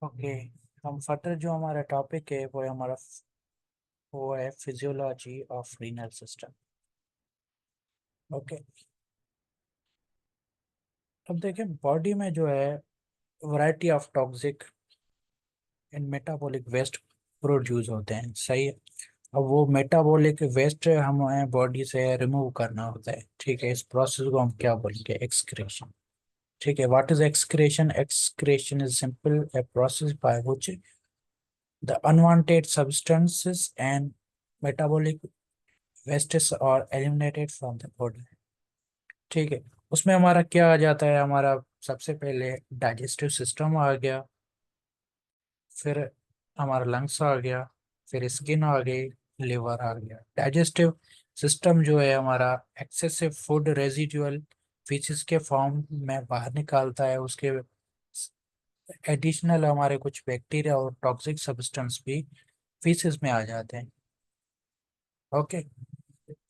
Okay. हम further जो हमारा टॉपिक है वो है physiology of renal system. Okay. अब देखें बॉडी में जो है variety of toxic and metabolic waste produce होते हैं, सही है। अब वो मेटाबॉलिक वेस्ट हमें बॉडी से रिमूव करना होता है, ठीक है। इस प्रोसेस को हम क्या बोलेंगे? एक्सक्रीशन। ठीक है। What is excretion? Excretion is simple a process by which the unwanted substances and metabolic wastes are eliminated from the body। ठीक है। उसमें हमारा क्या आ जाता है? हमारा सबसे पहले डाइजेस्टिव सिस्टम आ गया, फिर हमारा लंग्स आ गया, फिर स्किन आ गई, लिवर आ गया। डाइजेस्टिव सिस्टम जो है हमारा एक्सेसिव फूड रेजिडुअल फीसिस के फॉर्म में बाहर निकालता है। उसके एडिशनल हमारे कुछ बैक्टीरिया और टॉक्सिक सब्सटेंस भी फीसिस में आ जाते हैं। ओके।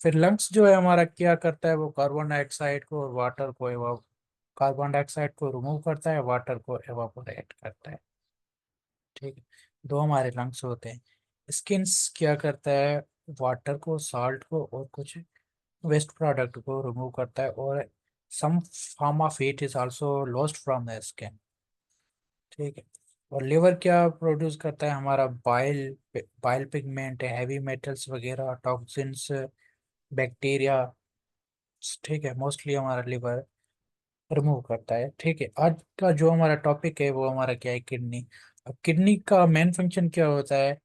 फिर लंग्स जो है हमारा क्या करता है? वो कार्बन डाइऑक्साइड को और वाटर को कार्बन डाइऑक्साइड को रिमूव करता है, वाटर को एवापोरेट करता है। ठीक है। दो हमारे लंग्स होते हैं। स्किन्स क्या करता है? वाटर को, सॉल्ट को और कुछ वेस्ट प्रोडक्ट को रिमूव करता है, और some form of heat is also lost from the skin. ठीक है। और लिवर क्या प्रोड्यूस करता है? हमारा bile, bile pigment, heavy metals वगैरह, टॉक्सिन्स, बैक्टीरिया। ठीक है। मोस्टली हमारा लिवर रिमूव करता है। ठीक है। आज का जो हमारा टॉपिक है वो हमारा क्या है? किडनी। अब किडनी का मेन फंक्शन क्या होता है?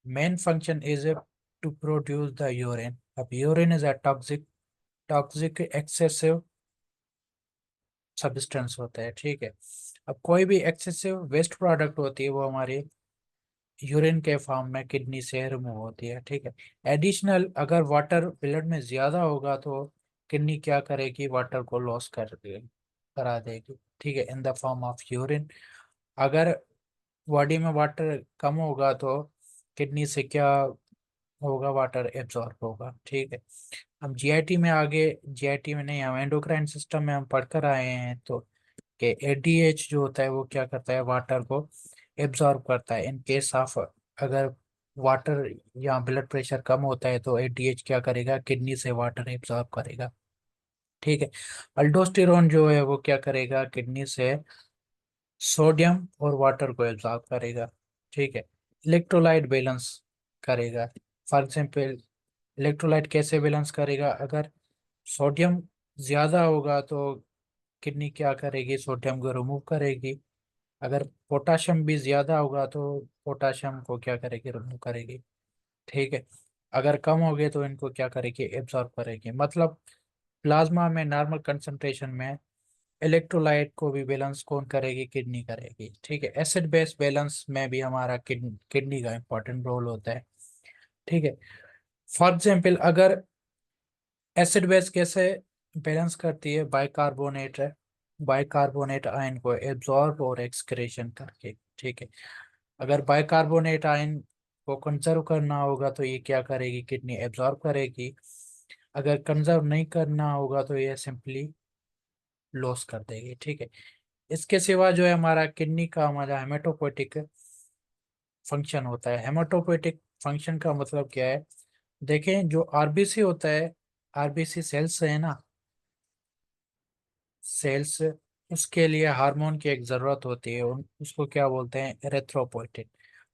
Main function is to produce the urine. अब urine is a toxic excessive substance होता है। ठीक है। अब कोई भी एक्सेसिव वेस्ट प्रोडक्ट होती है वो हमारी यूरिन के फॉर्म में किडनी से रिमूव होती है। ठीक है। एडिशनल अगर वाटर ब्लड में ज्यादा होगा तो किडनी क्या करेगी? वाटर को लॉस करा देगी। ठीक है, in the form of urine. अगर बॉडी में वाटर कम होगा तो किडनी से क्या होगा? वाटर एब्जॉर्ब होगा। ठीक है। हम जीआईटी में आगे, जीआईटी में नहीं, हम एंडोक्राइन सिस्टम में हम पढ़कर आए हैं तो कि एडीएच जो होता है वो क्या करता है? वाटर को एब्जॉर्ब करता है। इन केस ऑफ अगर वाटर या ब्लड प्रेशर कम होता है तो एडीएच क्या करेगा? किडनी से वाटर एब्जॉर्ब करेगा। ठीक है। अल्डोस्टेरोन जो है वो क्या करेगा? किडनी से सोडियम और वाटर को एब्जॉर्ब करेगा। ठीक है। इलेक्ट्रोलाइट बैलेंस करेगा। फॉर एग्जाम्पल, इलेक्ट्रोलाइट कैसे बैलेंस करेगा? अगर सोडियम ज्यादा होगा तो किडनी क्या करेगी? सोडियम को रिमूव करेगी। अगर पोटाशियम भी ज्यादा होगा तो पोटाशियम को क्या करेगी? रिमूव करेगी। ठीक है। अगर कम हो गए तो इनको क्या करेगी? एब्जॉर्ब करेगी। मतलब प्लाज्मा में नॉर्मल कंसंट्रेशन में इलेक्ट्रोलाइट को भी बैलेंस कौन करेगी? किडनी करेगी। ठीक है। एसिड बेस बैलेंस में भी हमारा किडनी का इंपॉर्टेंट रोल होता है। ठीक है। फॉर एग्जाम्पल, अगर एसिड बेस कैसे बैलेंस करती है? बाइकार्बोनेट है, बाइकार्बोनेट आयन को एब्जॉर्ब और एक्सक्रेशन करके। ठीक है। अगर बाइकार्बोनेट आयन को कंजर्व करना होगा तो ये क्या करेगी? किडनी एब्जॉर्ब करेगी। अगर कंजर्व नहीं करना होगा तो ये सिंपली लॉस कर देगी। ठीक है। इसके सिवा जो है हमारा किडनी का हमारा हेमेटोपोइटिक फंक्शन होता है। हेमेटोपोइटिक फंक्शन का मतलब क्या है? देखें, जो आरबीसी होता है, आरबीसी सेल्स है ना, सेल्स, उसके लिए हार्मोन की एक जरूरत होती है। उसको क्या बोलते हैं? एरिथ्रोपोइटिन।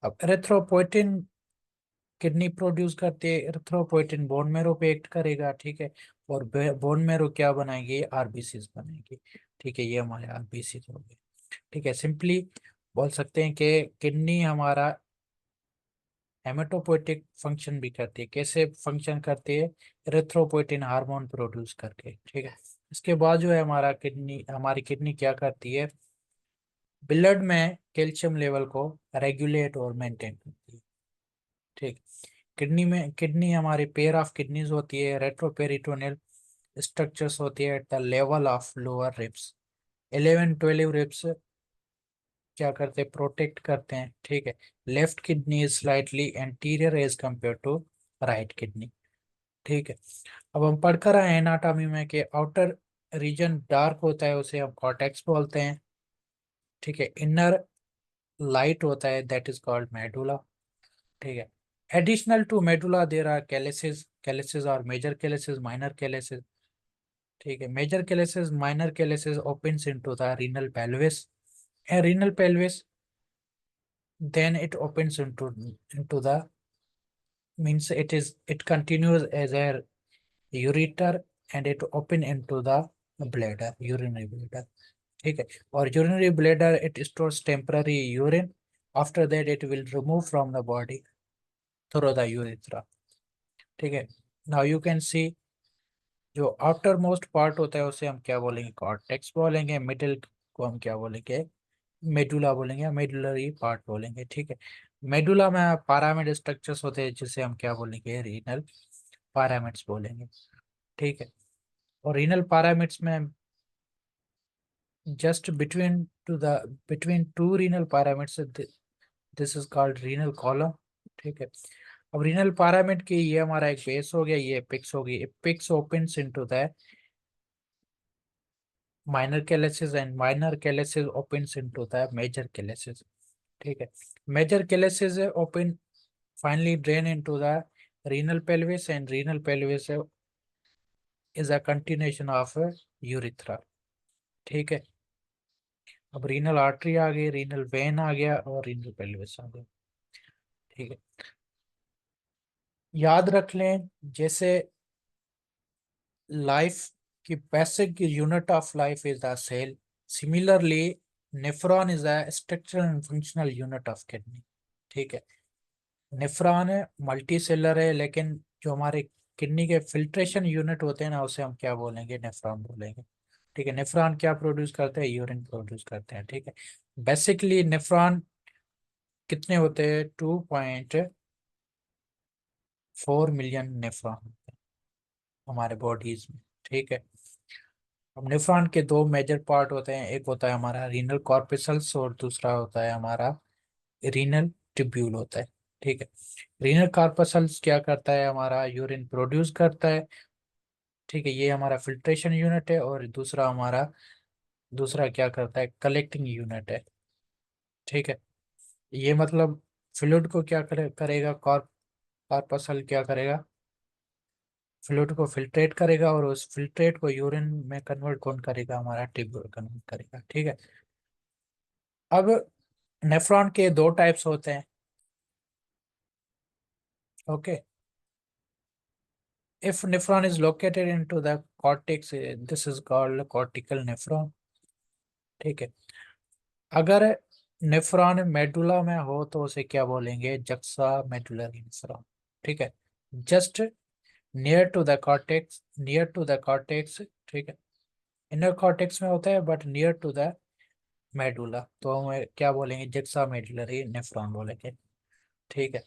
अब एरिथ्रोपोइटिन किडनी प्रोड्यूस करती है। एरिथ्रोपोइटिन बोन मेरो पे एक्ट करेगा। ठीक है। और बोन मेरो क्या बनाएगी? आरबीसी बनाएगी। ठीक है, ये हमारे आरबीसी हो गए। ठीक है। सिंपली बोल सकते हैं कि किडनी हमारा हेमेटोपोइटिक फंक्शन भी करती है। कैसे फंक्शन करती है? एरिथ्रोपोइटिन हार्मोन प्रोड्यूस करके। ठीक है। इसके बाद जो है हमारी किडनी क्या करती है? ब्लड में कैल्शियम लेवल को रेगुलेट और मेंटेन करती है। ठीक। किडनी हमारी पेयर ऑफ किडनीज होती है। रेट्रोपेरिटोनियल स्ट्रक्चर्स होती है at the level of lower ribs. 11-12 ribs क्या करते हैं? प्रोटेक्ट करते हैं। ठीक है। Left kidney is slightly anterior as compare to right kidney. ठीक है। अब हम पढ़कर आए एनाटॉमी में कि आउटर रीजन डार्क होता है, उसे हम कॉर्टेक्स बोलते हैं। ठीक है। इनर लाइट होता है, दैट इज कॉल्ड मेडुला। ठीक है। Additional to medulla there are calyces, calyces और मेजर कैलिसेस, माइनर कैलिसेस। ठीक है। Major calyces, minor calyces opens into the renal pelvis, and renal pelvis then it opens into the, means it continues as a ureter, and it open into the bladder, urinary bladder। ठीक है। और urinary bladder it stores temporary urine, after that it will remove from the body through the urethra। ठीक है। now you can see जो after most part होता है उसे हम क्या बोलेंगे, कॉर्टेक्स बोलेंगे। मिडिल को हम क्या बोलेंगे, मेडुला बोलेंगे, मेडुलरी पार्ट बोलेंगे। ठीक है। मेडुला में पैरामिड स्ट्रक्चर्स होते हैं जिसे हम क्या बोलेंगे, रीनल पैरामिड्स बोलेंगे। ठीक है। और रीनल पैरामिड्स में just between two renal pyramids, this is called renal column. ठीक है। अब रीनल पैरामिड की ये हमारा एक बेस हो गया, ये एपिक्स होगी। Apex opens into the minor calyces, and minor calyces opens into the major calyces। ठीक है। major calyces open finally drain into the renal pelvis, and renal pelvis is a continuation of urethra। ठीक है। अब renal artery आ गई, renal vein आ गया, और renal pelvis आ गया। ठीक है। याद रख लें, जैसे लाइफ की basic unit of life is the cell, similarly nephron is the structural and functional unit of kidney. ठीक है। नेफ्रॉन है, मल्टी सेलर है, लेकिन जो हमारे किडनी के फिल्ट्रेशन यूनिट होते हैं ना, उसे हम क्या बोलेंगे, नेफ्रॉन बोलेंगे। ठीक है। नेफ्रॉन क्या प्रोड्यूस करते हैं, यूरिन प्रोड्यूस करते हैं। ठीक है। बेसिकली नेफ्रॉन कितने होते हैं, 2.4 मिलियन नेफ्रॉन होते हैं हमारे बॉडीज में। ठीक है। अब नेफ्रॉन के दो मेजर पार्ट होते हैं, एक होता है हमारा रीनल कॉर्पिसल्स, और दूसरा होता है हमारा रीनल ट्यूब्यूल होता है। ठीक है। रीनल कॉर्पसल्स क्या करता है, हमारा यूरिन प्रोड्यूस करता है। ठीक है। ये हमारा फिल्ट्रेशन यूनिट है, और दूसरा क्या करता है, कलेक्टिंग यूनिट है। ठीक है। ये मतलब फ्लूइड को क्या करेगा, कॉर्पसल क्या करेगा, फ्लूइड को फिल्ट्रेट करेगा, और उस फिल्ट्रेट को यूरिन में कन्वर्ट कौन करेगा, हमारा ट्यूब्यूल कन्वर्ट करेगा। ठीक है। अब नेफ्रॉन के दो टाइप्स होते हैं। Okay. if nephron is located into the cortex, this is called cortical nephron। ठीक है। अगर नेफ्रॉन मेडुला में हो तो उसे क्या बोलेंगे, जक्सा मेडुलरी नेफ्रॉन। ठीक है। Just near to the cortex. ठीक है। इनर कॉर्टेक्स में होता है, but near to the medulla, तो हम क्या बोलेंगे, जक्सा मेडुलरी नेफ्रॉन बोलेंगे। ठीक है।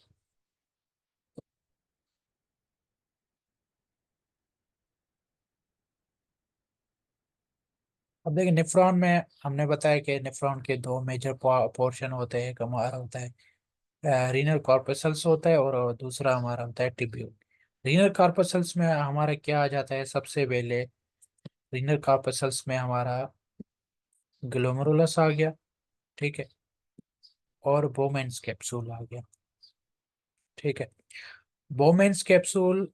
अब देखिए, नेफ्रॉन में हमने बताया कि नेफ्रॉन के दो मेजर पोर्शन होते हैं। एक हमारा होता है रीनल कॉर्पसल्स होता है, और दूसरा हमारा होता है टिब्यूल। रीनल कॉर्पसल्स में हमारा क्या आ जाता है, सबसे पहले रीनल कॉर्पसल्स में हमारा ग्लोमेरुलस आ गया। ठीक है। और बोमेन्स कैप्सूल आ गया। ठीक है। बोमेन्स कैप्सूल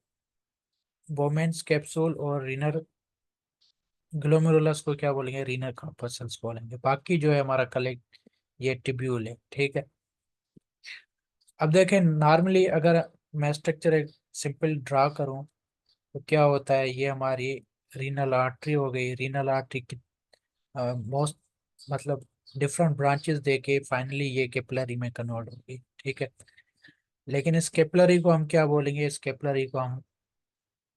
बोमेन्स कैप्सूल और रीनल ग्लोमेरुलस को क्या बोलेंगे, रीनल कॉर्पसल्स बोलेंगे। बाकी जो है हमारा कलेक्ट, ये टिब्यूल है। ठीक है। अब देखें, नॉर्मली अगर मैं स्ट्रक्चर एक सिंपल ड्रा करूं, तो क्या होता है, ये हमारी रीनल आर्टरी हो गई। रीनल आर्टरी की मोस्ट मतलब डिफरेंट ब्रांचेस देके फाइनली ये कैपिलरी में कन्वर्ट होगी। ठीक है। लेकिन इस कैपिलरी को हम क्या बोलेंगे, इस कैपिलरी को हम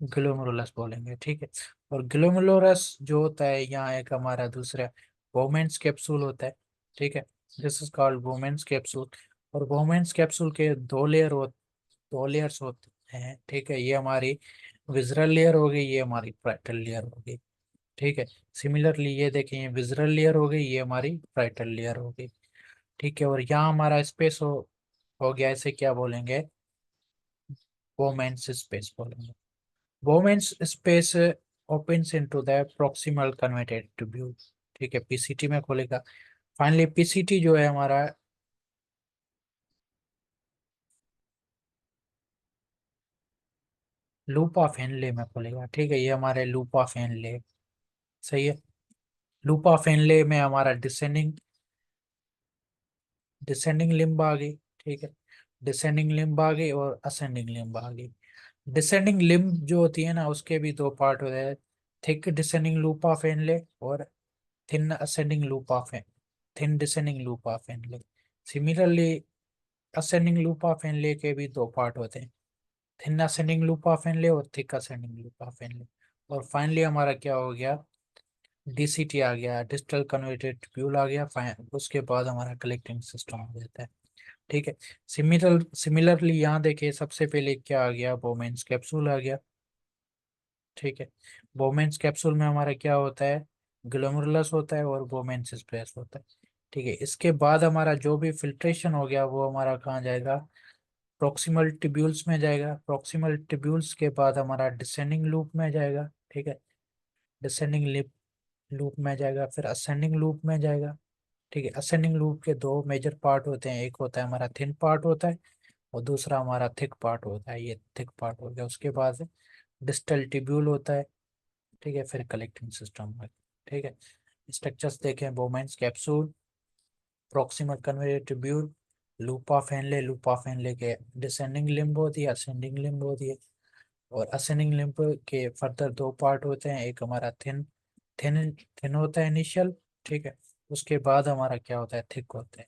ग्लोमेरुलस बोलेंगे। ठीक है। और ग्लोमेरुलस जो होता है, यहाँ एक हमारा दूसरा बोमेन्स कैप्सूल होता है। ठीक है। This is called Bowman's capsule. और बोमेन्स कैप्सूल के दो लेयर्स होते हैं। ठीक है। ये हमारी विजरल लेयर हो गई, ये हमारी प्राइटल लेयर हो गई। ठीक है। सिमिलरली ये देखें, ये विजरल लेयर हो गई, ये हमारी प्राइटल लेयर हो गई। ठीक है। और यहाँ हमारा स्पेस हो गया, इसे क्या बोलेंगे, बोमेन्स स्पेस बोलेंगे। Bowman's space opens into the proximal converted tubule. ठीक है। पीसीटी में खोलेगा। फाइनली पीसीटी जो है हमारा लूप ऑफ हेनले में खुलेगा, ठीक है, ये हमारे लूप ऑफ हेनले, सही है। लूप ऑफ हेनले में हमारा डिसेंडिंग डिसेंडिंग लिम्ब आ गई, ठीक है, डिसेंडिंग लिम्ब आ गई और असेंडिंग लिम्ब आ गई। डिसेंडिंग लिम्ब जो होती है ना, उसके भी दो पार्ट होते हैं, thick descending loop of Henle और thin ascending loop of thin descending loop of Henle. Similarly ascending loop of Henle के भी दो पार्ट होते हैं, thin ascending loop of Henle और thick ascending loop of Henle. और फाइनली हमारा क्या हो गया, डीसीटी आ गया, डिजिटल कन्वर्टेड ट्यूब्यूल आ गया, उसके बाद हमारा कलेक्टिंग सिस्टम हो जाता है, ठीक है। सिमिलरली यहाँ देखिए, सबसे पहले क्या आ गया, बोमेन्स कैप्सूल आ गया, ठीक है। बोमेन्स कैप्सूल में हमारा क्या होता है, ग्लोमेरुलस होता है और बोमेन्स स्पेस होता है, ठीक है। इसके बाद हमारा जो भी फिल्ट्रेशन हो गया वो हमारा कहाँ जाएगा, प्रॉक्सिमल टिब्यूल्स में जाएगा, प्रॉक्सिमल टिब्यूल्स के बाद हमारा डिसेंडिंग लूप में जाएगा, ठीक है, डिसेंडिंग लूप में जाएगा, फिर असेंडिंग लूप में जाएगा, ठीक है। असेंडिंग लूप के दो मेजर पार्ट होते हैं, एक होता है हमारा थिन पार्ट होता है और दूसरा हमारा थिक पार्ट होता है, ये थिक पार्ट हो गया। उसके बाद डिस्टल टिब्यूल होता है, ठीक है, फिर कलेक्टिंग सिस्टम है, ठीक है। स्ट्रक्चर्स देखें, Bowman's capsule, proximal conveyor tubule, loop of Henle के डिसेंडिंग लिम्ब होती है, असेंडिंग लिम्ब होती है। और असेंडिंग लिम्ब के फर्दर दो पार्ट होते हैं, एक हमारा थिन थिन होता है इनिशियल, ठीक है, उसके बाद हमारा क्या होता है, थिक होता है,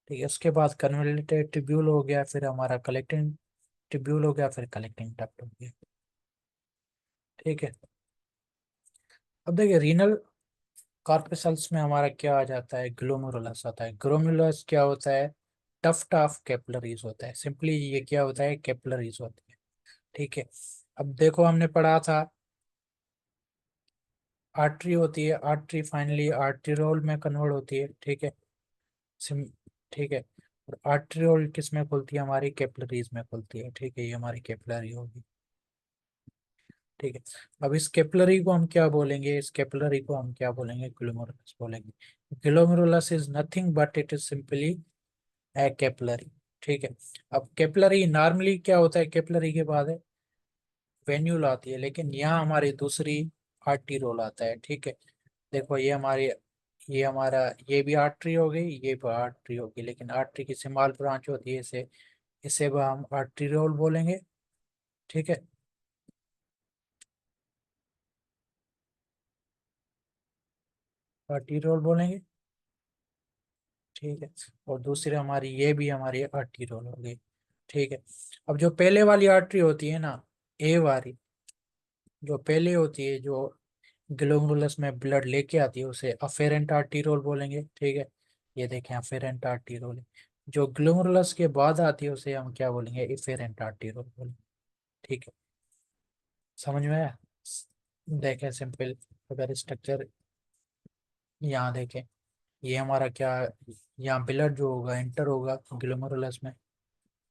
ठीक है। उसके बाद कन्वोल्यूटेड ट्यूब्यूल हो गया, फिर हमारा कलेक्टिंग ट्यूब्यूल हो गया, फिर कलेक्टिंग डक्ट हो गया, ठीक है। अब देखिए रीनल कार्पेसल्स में हमारा क्या आ जाता है, ग्लोमेरुलस आता है। ग्लोमेरुलस क्या होता है, टफ्ट ऑफ कैपिलरीज होता है, सिंपली ये क्या होता है, कैपिलरीज होती है, ठीक है। अब देखो हमने पढ़ा था आर्टरी होती है, आर्टरी फाइनली आर्टेरियोल में कन्वर्ट होती है, ठीक है, सिम ठीक है। और आर्टेरियोल किस में खुलती है, हमारी कैपिलरीज में खुलती है, ठीक है, ये हमारी कैपिलरी होगी, ठीक है। अब इस कैपिलरी को हम क्या बोलेंगे, इस कैपिलरी को हम क्या बोलेंगे, ग्लोमेरुलस बोलेंगे। Glomerulus is nothing but it is simply A capillary, ठीक है। अब कैपिलरी नॉर्मली क्या होता है, कैपिलरी के बाद है वेन्यूल आती है, लेकिन यहाँ हमारी दूसरी आर्टरी रोल आता है, ठीक है। देखो ये हमारा ये भी आर्टरी हो गई, ये भी आर्टरी होगी, लेकिन आर्टरी की स्मॉल ब्रांच होती है, इसे इसे भी हम आर्टरी रोल बोलेंगे, ठीक है, आर्टरी रोल बोलेंगे, ठीक है। और दूसरी हमारी ये भी हमारी आर्टरी रोल हो गई, ठीक है। अब जो पहले वाली आर्टरी होती है ना, ए वाली, जो पहले होती है, जो ग्लोमेरुलस में ब्लड लेके आती है, उसे अफेरेंट आर्टीरोल बोलेंगे, ठीक है। ये देखें अफेरेंट आर्टीरोल, जो ग्लोमेरुलस के बाद आती है उसे हम क्या बोलेंगे, इफेरेंट आर्टीरोल बोलेंगे, ठीक है। समझ में आया, देखें सिंपल, अगर स्ट्रक्चर यहाँ देखें, ये हमारा क्या, यहाँ ब्लड जो होगा एंटर होगा ग्लोमेरुलस में,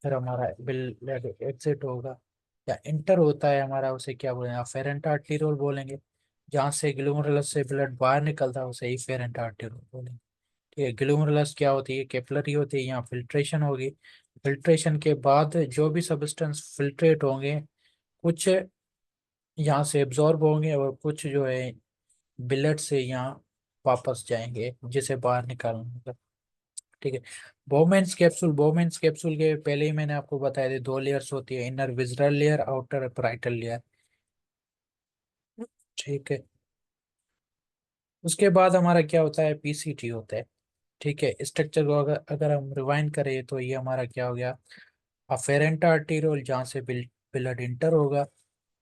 फिर हमारा ब्लड एग्जिट होगा या इंटर होता है हमारा, उसे क्या बोलेंगे, अफेरेंट आर्टीरोल बोलेंगे। जहाँ से ग्लोमेरुलस से ब्लड बाहर निकलता है उसे इफेरेंट आर्टीरोल बोलेंगे, ठीक है। ग्लोमेरुलस क्या होती है, कैपिलरी होती है, यहाँ फिल्ट्रेशन होगी, फिल्ट्रेशन के बाद जो भी सब्सटेंस फिल्ट्रेट होंगे, कुछ यहाँ से एब्जॉर्ब होंगे और कुछ जो है ब्लड से यहाँ वापस जाएंगे जिसे बाहर निकालना, ठीक है। बोमेन्स कैप्सूल के पहले ही मैंने आपको बताया था, दो लेयर्स होती है, inner visceral layer, outer parietal layer, ठीक है। उसके बाद हमारा क्या होता है, पीसीटी होता है, ठीक है। स्ट्रक्चर को अगर अगर हम रिवाइंड करें तो ये हमारा क्या हो गया, अफेरेंट आर्टीरियोल, जहाँ से ब्लड इंटर होगा,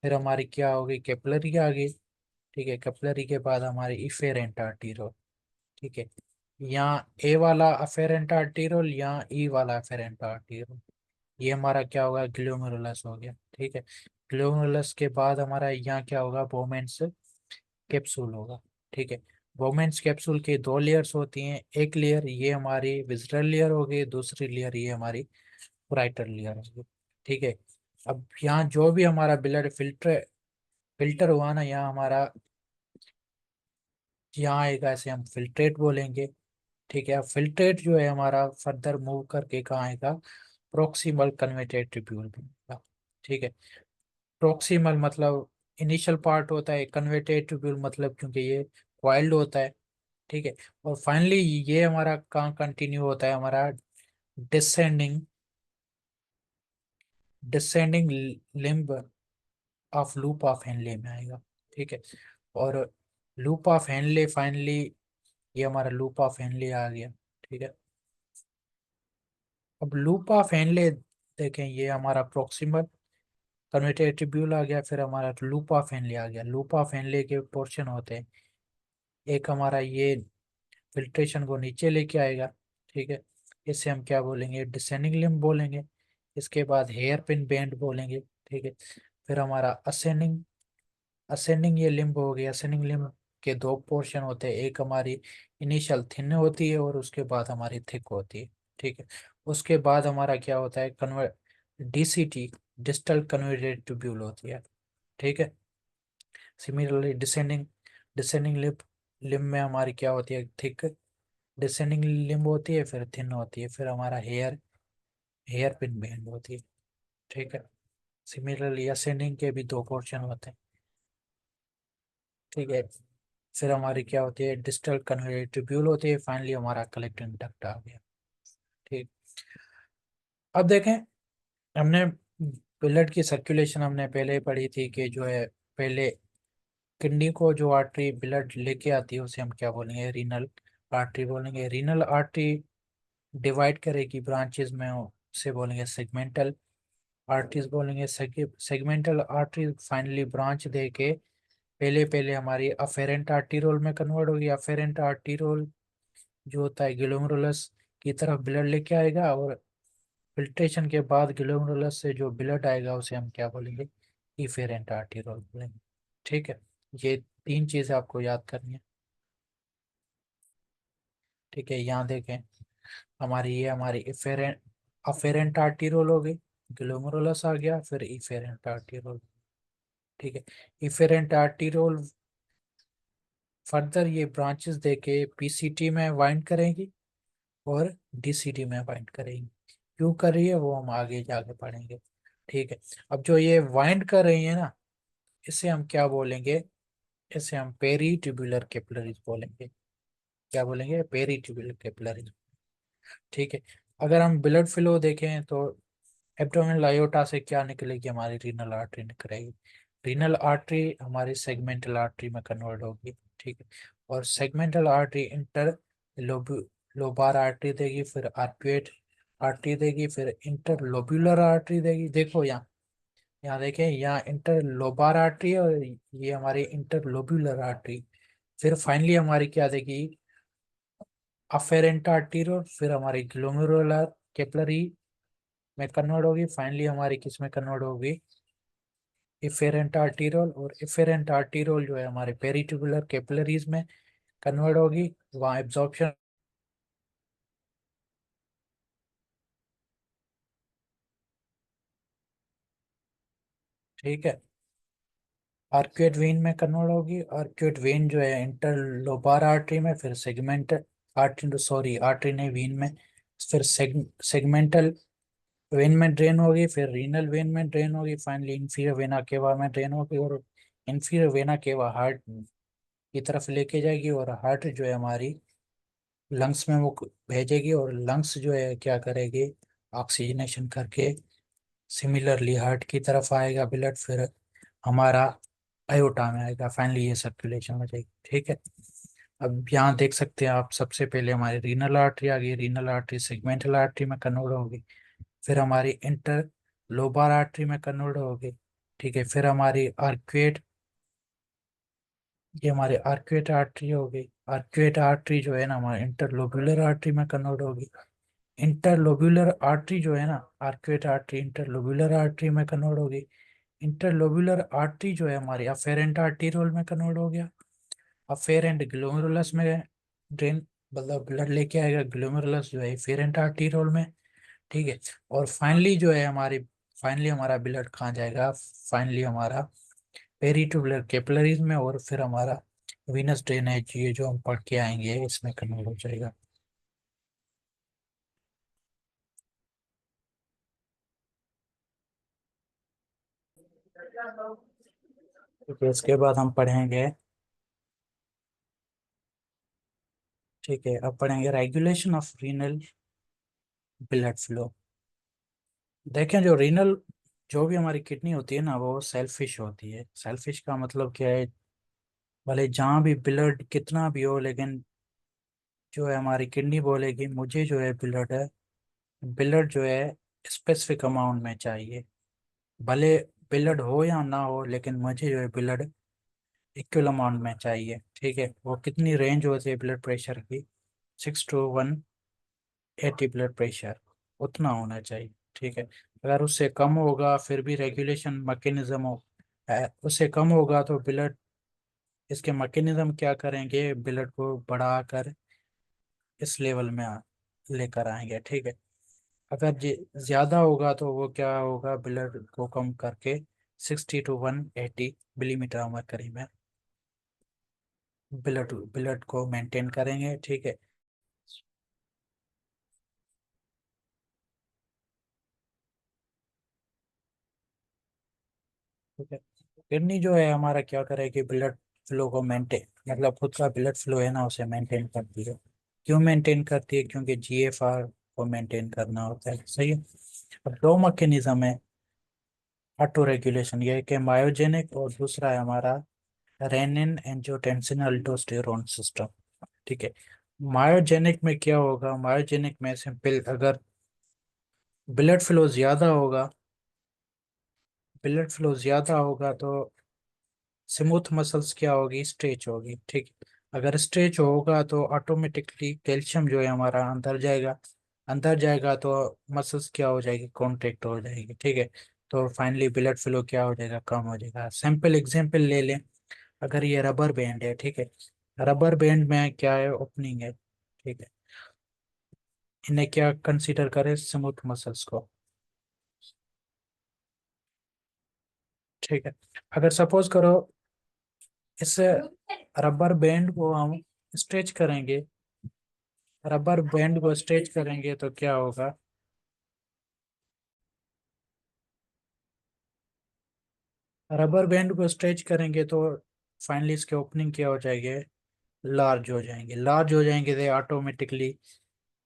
फिर हमारी क्या होगी, कैपिलरी आ गई, ठीक है। कैपिलरी के बाद हमारी इफेरेंट आर्टीरियोल, ठीक है। यहाँ ए वाला अफेरेंट आर्टीरियोल, यहाँ ई वाला अफेरेंट आर्टीरियोल, ये हमारा क्या होगा, ग्लोमेरुलस हो गया, ठीक है। ग्लोमेरुलस के बाद हमारा यहाँ क्या होगा, बोमेन्स कैप्सूल होगा, ठीक है। बोमेन्स कैप्सूल के दो लेयर्स होती हैं, एक लेयर ये हमारी विजरल लेयर होगी, दूसरी लेयर ये हमारी राइटर लेयर होगी, ठीक है। अब यहाँ जो भी हमारा ब्लड फिल्टर हुआ ना, यहाँ हमारा यहाँ आएगा, ऐसे हम फिल्ट्रेट बोलेंगे, ठीक है। अब फिल्ट्रेट जो है हमारा फर्दर मूव करके कहाँ आएगा, प्रोक्सिमल कन्वर्टेड ट्यूब्यूल में आएगा, ठीक है। प्रोक्सिमल मतलब इनिशियल पार्ट होता है, कन्वर्टेड ट्यूब्यूल मतलब क्योंकि ये कॉइल्ड होता है, ठीक है। और फाइनली ये हमारा कहाँ कंटिन्यू होता है, हमारा descending descending limb of loop of Henley में आएगा, ठीक है। और लूप ऑफ हेनले फाइनली, ये हमारा लूप ऑफ हेनले आ गया, ठीक है। अब लूप ऑफ हेनले देखें, ये हमारा प्रोक्सिमल कन्वर्टेड ट्यूब्यूल आ गया, फिर हमारा लूप ऑफ हेनले आ गया। लूप ऑफ हेनले के पोर्शन होते हैं, एक हमारा ये फिल्ट्रेशन को नीचे लेके आएगा, ठीक है, इसे हम क्या बोलेंगे, डिसेंडिंग लिम्ब बोलेंगे। इसके बाद हेयर पिन बैंड बोलेंगे, ठीक है। फिर हमारा असेंडिंग असेंडिंग ये लिम्ब हो गया। असेंडिंग लिम्ब के दो पोर्शन होते हैं, एक हमारी इनिशियल थिन होती है और उसके बाद हमारी थिक होती है, ठीक है। उसके बाद हमारा क्या होता है, convert DCT, distal converted tubule होती है, ठीक है। सिमिलरली डिसेंडिंग डिसेंडिंग लिम्ब में हमारी क्या होती है, थिक डिसेंडिंग लिम्ब होती है, फिर थिन होती है, फिर हमारा हेयर पिन बैंड होती है, ठीक है। सिमिलरली असेंडिंग के भी दो पोर्शन होते हैं, ठीक है। फिर हमारी क्या होती है, डिस्टल कन्वर्टेड ट्यूब्यूल होती है, फाइनली हमारा कलेक्टिंग डक्ट आ गया, ठीक। अब देखें, हमने ब्लड की सर्कुलेशन हमने पहले ही पढ़ी थी कि जो है, पहले किडनी को जो आर्टरी ब्लड लेके आती है उसे हम क्या बोलेंगे, रीनल आर्टरी बोलेंगे। रीनल आर्टरी डिवाइड करेगी ब्रांचेस में, उसे बोलेंगे सेगमेंटल आर्टरीज बोलेंगे। सेगमेंटल आर्टरी फाइनली ब्रांच दे के पहले पहले हमारी अफेरेंट आर्टीरोल में कन्वर्ट होगी। अफेरेंट आर्टीरोल जो होता है ग्लोमेरुलस की तरफ ब्लड लेके आएगा, और फिल्ट्रेशन के बाद ग्लोमेरुलस से जो ब्लड आएगा उसे हम क्या बोलेंगे, इफेरेंट आर्टीरोल बोलेंगे, ठीक है। ये तीन चीजें आपको याद करनी है, ठीक है। यहाँ देखें, हमारी इफेरेंट अफेरेंट आर्टीरोल हो गई, ग्लोमेरुलस आ गया, फिर इफेरेंट आर्टीरोल, ठीक है। इफेरेंट आर्टीरोल फर्दर ये ब्रांचेस देके पीसीटी में वाइंड करेंगी और डीसीटी में वाइंड करेंगी। क्यों कर रही है वो हम आगे जाके पढ़ेंगे, ठीक है। अब जो ये वाइंड कर रही है ना, इसे हम क्या बोलेंगे, इसे हम पेरी ट्यूबुलर कैपिलरीज बोलेंगे। क्या बोलेंगे, पेरी ट्यूबुलर कैपिलरीज, ठीक है। अगर हम ब्लड फ्लो देखें तो एब्डोमिनल आयोटा से क्या निकलेगी, हमारी रीनल आर्टरी निकलेगी। रीनल आर्टरी हमारी सेगमेंटल आर्टरी में कन्वर्ट होगी, ठीक है। और segmental artery inter lobar artery देगी, फिर आर्क्वेट आर्टरी देगी, फिर इंटर लोब्यूलर आर्टरी देगी। देखो यहाँ, यहाँ देखें, यहाँ इंटर लोबार आर्टरी है और ये हमारी इंटर लोब्यूलर आर्टरी। फिर फाइनली हमारी क्या देगी, अफेरेंट आर्टरी, और फिर हमारी ग्लोमेरुलर कैपिलरी में कन्वर्ट होगी। फाइनली हमारी किस में कन्वर्ट होगी, इफेरेंट आर्टीरोल। और इफेरेंट आर्टीरोल जो है हमारे पेरिट्यूबुलर कैपिलरीज में कन्वर्ट होगी, वहाँ एब्जॉर्प्शन, ठीक है। आर्क्वेट वेन में कन्वर्ट होगी। आर्क्वेट वेन जो है इंटरलोबार आर्टरी में, फिर सेगमेंट आर्टरी, सॉरी आर्टरी नहीं, वेन में, फिर सेगमेंटल वेन में ड्रेन होगी, फिर रीनल वेन में ड्रेन होगी, फाइनली इंफीरियर वेना केवा में ड्रेन होगी, और इंफीरियर वेना केवा हार्ट की तरफ लेके जाएगी, और हार्ट जो है हमारी लंग्स में वो भेजेगी, और लंग्स जो है क्या करेगी, ऑक्सीजनेशन करके सिमिलरली हार्ट की तरफ आएगा ब्लड, फिर हमारा अयोटा में आएगा, फाइनली ये सर्कुलेशन हो जाएगी, ठीक है। अब यहाँ देख सकते हैं आप, सबसे पहले हमारी रीनल आर्टरी आ गई, रीनल आर्टरी सेगमेंटल आर्टरी में कन्वर्ट होगी, फिर हमारी इंटर लोबार आर्टरी में कन्वर्ट होगी, ठीक है। फिर हमारी आर्क्वेट, ये हमारी आर्क्वेट आर्टरी हो गई। आर्क्वेट आर्टरी जो है ना हमारे इंटरलोब्युलर आर्टरी में कन्वर्ट होगी। इंटरलोब्युलर आर्टरी जो है ना, आर्क्वेट आर्टरी इंटरलोब्युलर आर्टरी में कन्वर्ट होगी। इंटरलोब्युलर आर्टरी जो है हमारी अफेरेंट आर्टीरियोल में कन्वर्ट हो गया। अफेरेंट ग्लोमेरुलस में ड्रेन, मतलब ब्लड लेके आएगा, ग्लोमेरुलस जो है अफेरेंट आर्टीरियोल में, ठीक है। और फाइनली जो है हमारी, फाइनली हमारा ब्लड कहाँ जाएगा, फाइनली हमारा पेरिट्यूबुलर कैपिलरीज में, और फिर हमारा वीनस ड्रेनेज, ये जो हम पढ़ के आएंगे इसमें कन्वर्ट हो जाएगा। ठीक है, इसके बाद हम पढ़ेंगे, ठीक है, अब पढ़ेंगे regulation of renal blood flow. देखें, जो रीनल, जो भी हमारी किडनी होती है ना, वो सेल्फिश होती है। सेल्फिश का मतलब क्या है? भले जहाँ भी ब्लड कितना भी हो, लेकिन जो है हमारी किडनी बोलेगी मुझे जो है ब्लड जो है स्पेसिफिक अमाउंट में चाहिए। भले ब्लड हो या ना हो, लेकिन मुझे जो है ब्लड इक्वल अमाउंट में चाहिए। ठीक है, वो कितनी रेंज होती है ब्लड प्रेशर की? 6 to 180 ब्लड प्रेशर, उतना होना चाहिए। ठीक है, अगर उससे कम होगा फिर भी रेगुलेशन मैकेनिज्म हो, उससे कम होगा तो ब्लड, इसके मैकेनिज्म क्या करेंगे, ब्लड को बढ़ाकर इस लेवल में लेकर आएंगे। ठीक है, अगर ज्यादा होगा तो वो क्या होगा, ब्लड को कम करके 60 to 180 मिलीमीटर में ब्लड ब्लड को मेंटेन करेंगे। ठीक है, ठीक है। किडनी जो है हमारा क्या करेगी, ब्लड फ्लो को मेंटेन, मतलब खुद का ब्लड फ्लो है ना उसे मेंटेन करती है। क्यों मेंटेन करती है? क्योंकि जीएफआर को मेंटेन करना होता है। सही है। अब दो मैकेनिज्म है ऑटो रेगुलेशन, ये है कि मायोजेनिक, और दूसरा है हमारा रेनिन एंजियोटेंसिन अल्डोस्टेरोन सिस्टम। ठीक है, मायोजेनिक में क्या होगा, मायोजेनिक में सिंपल, अगर ब्लड फ्लो ज्यादा होगा, ब्लड फ्लो ज्यादा होगा तो स्मूथ मसल्स क्या होगी, स्ट्रेच होगी। ठीक है, अगर स्ट्रेच होगा तो ऑटोमेटिकली कैल्शियम जो है हमारा अंदर जाएगा, अंदर जाएगा तो मसल्स क्या हो जाएगी, कॉन्ट्रैक्ट हो जाएगी। ठीक है, तो फाइनली ब्लड फ्लो क्या हो जाएगा, कम हो जाएगा। सिंपल एग्जांपल ले लें, अगर ये रबर बैंड है, ठीक है, रबर बैंड में क्या है, ओपनिंग है। ठीक है, इन्हें क्या कंसीडर करें, स्मूथ मसल्स को। ठीक है, अगर सपोज करो इस रबर बैंड को हम स्ट्रेच करेंगे, रबर बैंड को स्ट्रेच करेंगे तो क्या होगा, रबर बैंड को स्ट्रेच करेंगे तो फाइनली इसके ओपनिंग क्या हो जाएंगे, लार्ज हो जाएंगे। लार्ज हो जाएंगे तो ऑटोमेटिकली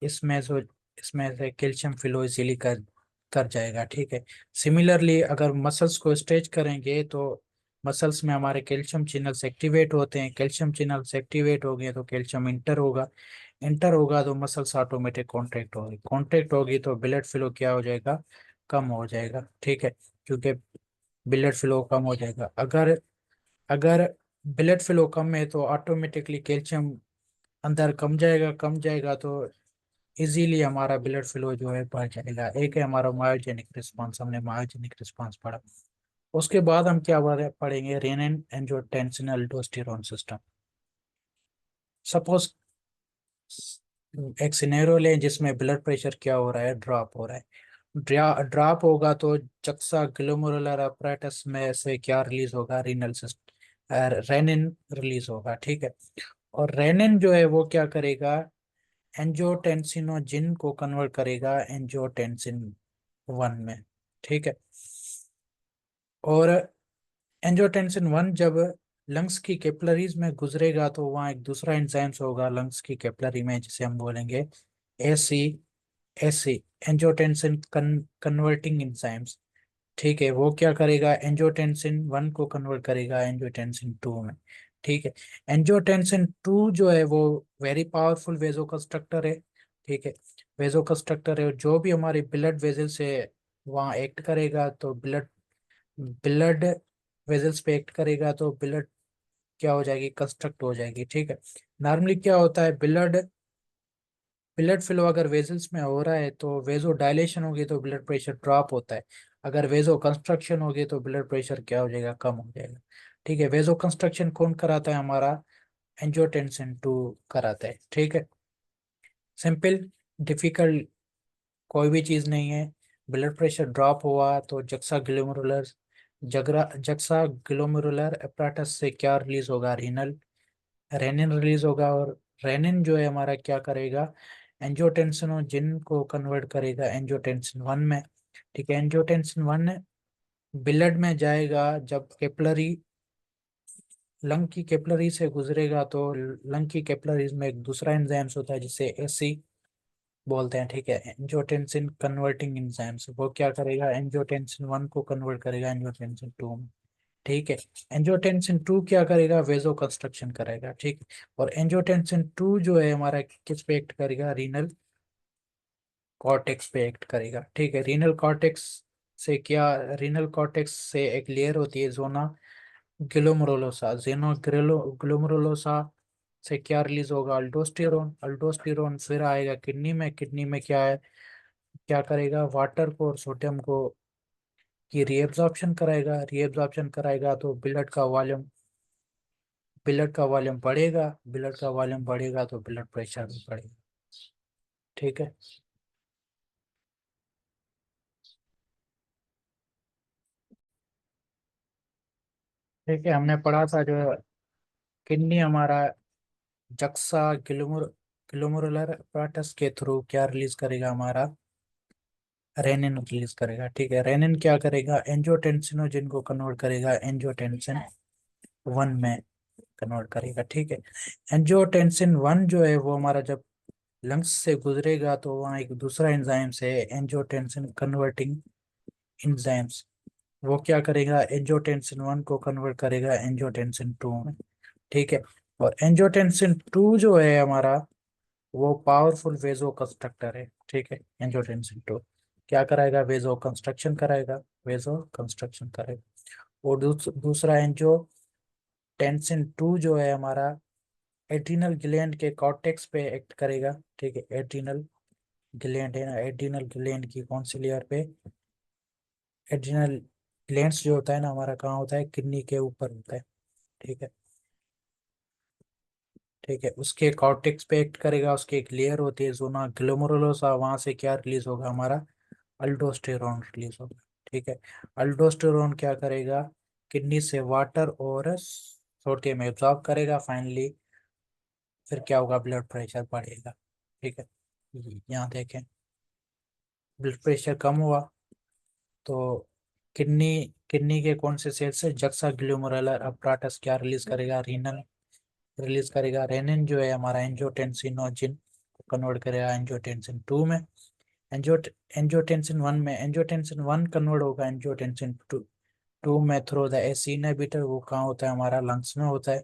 इसमें से इसमें से कैल्शियम फ्लो इजीली कर जाएगा। ठीक है, सिमिलरली अगर मसल्स को स्ट्रेच करेंगे तो मसल्स में हमारे कैल्शियम चैनल्स एक्टिवेट होते हैं, कैल्शियम चैनल्स एक्टिवेट हो गए तो कैल्शियम इंटर होगा, इंटर होगा तो मसल्स ऑटोमेटिक कॉन्ट्रैक्ट होगी, कॉन्ट्रैक्ट होगी तो ब्लड फ्लो क्या हो जाएगा, कम हो जाएगा। ठीक है, क्योंकि ब्लड फ्लो कम हो जाएगा, अगर अगर ब्लड फ्लो कम है तो ऑटोमेटिकली कैल्शियम अंदर कम जाएगा, कम जाएगा तो इजीली हमारा ब्लड फ्लो जो है बढ़ जाएगा। एक है हमारा मायोजेनिक रिस्पांस, हमने मायोजेनिक रिस्पांस पढ़ा। उसके बाद हम क्या पढ़ेंगे, रेनिन एंजियोटेंसिन अल्डोस्टेरोन सिस्टम। सपोज एक सिनेरियो लें जिसमें ब्लड प्रेशर क्या हो रहा है, ड्रॉप हो रहा है। ड्रॉप होगा तो जक्सा ग्लोमेरुलर अपरेटस में से क्या रिलीज होगा, रीनल सिस्टम, रेनिन रिलीज होगा। ठीक है, और रेनिन जो है वो क्या करेगा, एंजियोटेंसिनोजिन को कन्वर्ट करेगा एंजियोटेंसिन 1 में। ठीक है, और एंजियोटेंसिन 1 जब लंग्स की कैपिलरीज में गुजरेगा तो वहाँ एक दूसरा एंजाइम्स होगा लंग्स की कैपिलरी में, जिसे हम बोलेंगे AC, AC angiotensin converting enzymes. ठीक है, वो क्या करेगा, एंजियोटेंसिन 1 को कन्वर्ट करेगा एंजियोटेंसिन 2 में। ठीक है, एंजियोटेंसिन 2 जो है वो वेरी पावरफुल वेजोकंस्ट्रक्टर है। ठीक है, वेजोकंस्ट्रक्टर है, और जो भी हमारे ब्लड वेजल से वहाँ एक्ट करेगा तो ब्लड ब्लड वेजल्स पे एक्ट करेगा तो ब्लड क्या हो जाएगी, कंस्ट्रक्ट हो जाएगी। ठीक है, नॉर्मली क्या होता है, ब्लड ब्लड फ्लो अगर वेजल्स में हो रहा है तो वेजो डायलेशन होगी तो ब्लड प्रेशर ड्रॉप होता है, अगर वेजो कंस्ट्रक्शन होगी तो ब्लड प्रेशर क्या हो जाएगा, कम हो जाएगा। ठीक है, वेजो कंस्ट्रक्शन कौन कराता है, हमारा एंजियोटेंसिन 2 कराता है। ठीक है, सिंपल, डिफिकल्ट कोई भी चीज़ नहीं है। ब्लड प्रेशर ड्रॉप हुआ तो जक्सा ग्लोमेरुलर अपराटस से क्या रिलीज होगा, रीनल रेनिन रिलीज होगा, और रेनिन जो है हमारा क्या करेगा, एंजियोटेंसिनोजिन को कन्वर्ट करेगा एंजियोटेंसिन 1 में। ठीक है, एंजियोटेंसिन 1 ब्लड में जाएगा जब कैपिलरी लंग की कैपिलरी से गुजरेगा तो लंग की कैपिलरीज में एक दूसरा एंजाइम्स होता है जिसे एसी बोलते हैं, ठीक है, एंजियोटेंसिन कन्वर्टिंग एंजाइम्स। वो क्या करेगा, एंजियोटेंसिन 1 को कन्वर्ट करेगा एंजियोटेंसिन 2 में, ठीक है। एंजियोटेंसिन 2 क्या करेगा, वेजो कंस्ट्रक्शन करेगा, ठीक। और एंजियोटेंसिन 2 जो है हमारा किस पे एक्ट करेगा, रीनल कॉर्टेक्स पे एक्ट करेगा, ठीक है। रीनल कॉर्टेक्स से क्या, रीनल कॉर्टेक्स से एक लेयर होती है जोना ग्लोमरुलोसा, जेनो ग्लोमरुलोसा से क्या रिलीज होगा, अल्डोस्टेरोन। अल्डोस्टेरोन फिर आएगा किडनी में, किडनी में क्या है, क्या करेगा, वाटर को और सोडियम को की रीएब्जॉर्प्शन कराएगा, रीएब्जॉर्प्शन कराएगा तो ब्लड का वॉल्यूम बढ़ेगा, ब्लड का वॉल्यूम बढ़ेगा तो ब्लड प्रेशर भी बढ़ेगा, ठीक है। ठीक है, हमने पढ़ा था जो किडनी हमारा जक्सा ग्लोमुरुलर apparatus के थ्रू क्या रिलीज करेगा, हमारा रेनिन रिलीज करेगा, ठीक है। रेनिन क्या करेगा, एंजियोटेंसिनोजिन को कन्वर्ट करेगा एंजियोटेंसिन 1 में कन्वर्ट करेगा, ठीक है। एंजियोटेंसिन 1 जो है वो हमारा जब लंग्स से गुजरेगा तो वहाँ एक दूसरा एंजाइम है एंजियोटेंसिन कन्वर्टिंग एंजाइम्स। वो क्या करेगा, एंजियोटेंसिन 1 को कन्वर्ट करेगा एंजियोटेंसिन 2 में, ठीक है। और एंजियोटेंसिन 2 जो है हमारा वो पावरफुल वेजो कंस्ट्रक्टर है, ठीक है। एंजियोटेंसिन 2 क्या कराएगा, वेजो कंस्ट्रक्शन कराएगा, वेजो कंस्ट्रक्शन करेगा। और दूसरा एंजियोटेंसिन 2 जो है हमारा एड्रिनल ग्लैंड के कॉर्टेक्स पे एक्ट करेगा, ठीक है। एड्रिनल ग्लैंड है ना, एड्रिनल ग्लैंड की कौन सी लेयर पे, एड्रिनल ग्लैंड्स जो होता है ना हमारा, कहाँ होता है, किडनी के ऊपर होता है, ठीक है। ठीक है, उसके कॉर्टेक्स पे एक्ट करेगा, उसकी एक लेयर होती है जोना ग्लोमेरुलोसा, वहां से क्या रिलीज होगा, हमारा अल्डोस्टेरोन रिलीज होगा, ठीक है। अल्डोस्टेरोन क्या करेगा, किडनी से वाटर और सोडियम एब्जॉर्ब करेगा, फाइनली फिर क्या होगा, ब्लड प्रेशर बढ़ेगा, ठीक है। यहाँ देखें, ब्लड प्रेशर कम हुआ तो किडनी किडनी के कौन से सेल से, जक्सा ग्लोमेरुलर apparatus क्या रिलीज करेगा, रीनल रिलीज करेगा, रेनिन जो है हमारा एंजियोटेंसिनोजिन को कन्वर्ट करेगा एंजियोटेंसिन 2 में। एंजियो एंजियोटेंसिन 1 में, एंजियोटेंसिन 1 कन्वर्ट होगा एंजियोटेंसिन 2 में थ्रू द एसी इनहिबिटर। वो कहाँ होता है, हमारा लंग्स में होता है,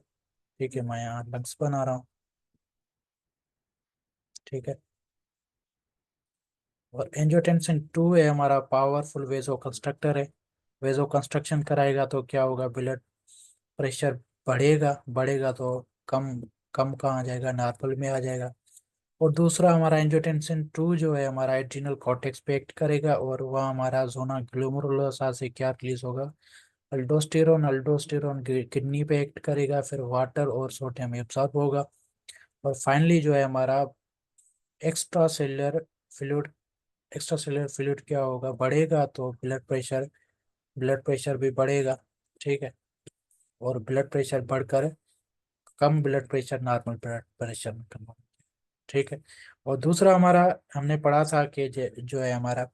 ठीक है। मैं यहाँ लंग्स बना रहा हूँ, ठीक है। और एंजियोटेंसिन 2 है हमारा पावरफुल वेजो कंस्ट्रक्टर है, वेजो कंस्ट्रक्शन कराएगा तो क्या होगा, ब्लड प्रेशर बढ़ेगा, बढ़ेगा तो कम कम कहाँ आ जाएगा, नॉर्मल में आ जाएगा। और दूसरा हमारा एंजियोटेंसिन 2 जो है हमारा एड्रिनल कॉर्टेक्स पे एक्ट करेगा और वह हमारा जोना ग्लोमेरुलोसा से क्या रिलीज होगा, अल्डोस्टेरोन। अल्डोस्टेरोन किडनी पे एक्ट करेगा, फिर वाटर और सोडियम एब्सॉर्ब होगा। और फाइनली जो है हमारा extra cellular fluid, extra cellular fluid क्या होगा, बढ़ेगा तो ब्लड प्रेशर भी बढ़ेगा, ठीक है। और ब्लड प्रेशर बढ़कर कम blood pressure normal blood pressure में कन्वर्ट, ठीक है। और दूसरा हमारा हमने पढ़ा था कि जो है हमारा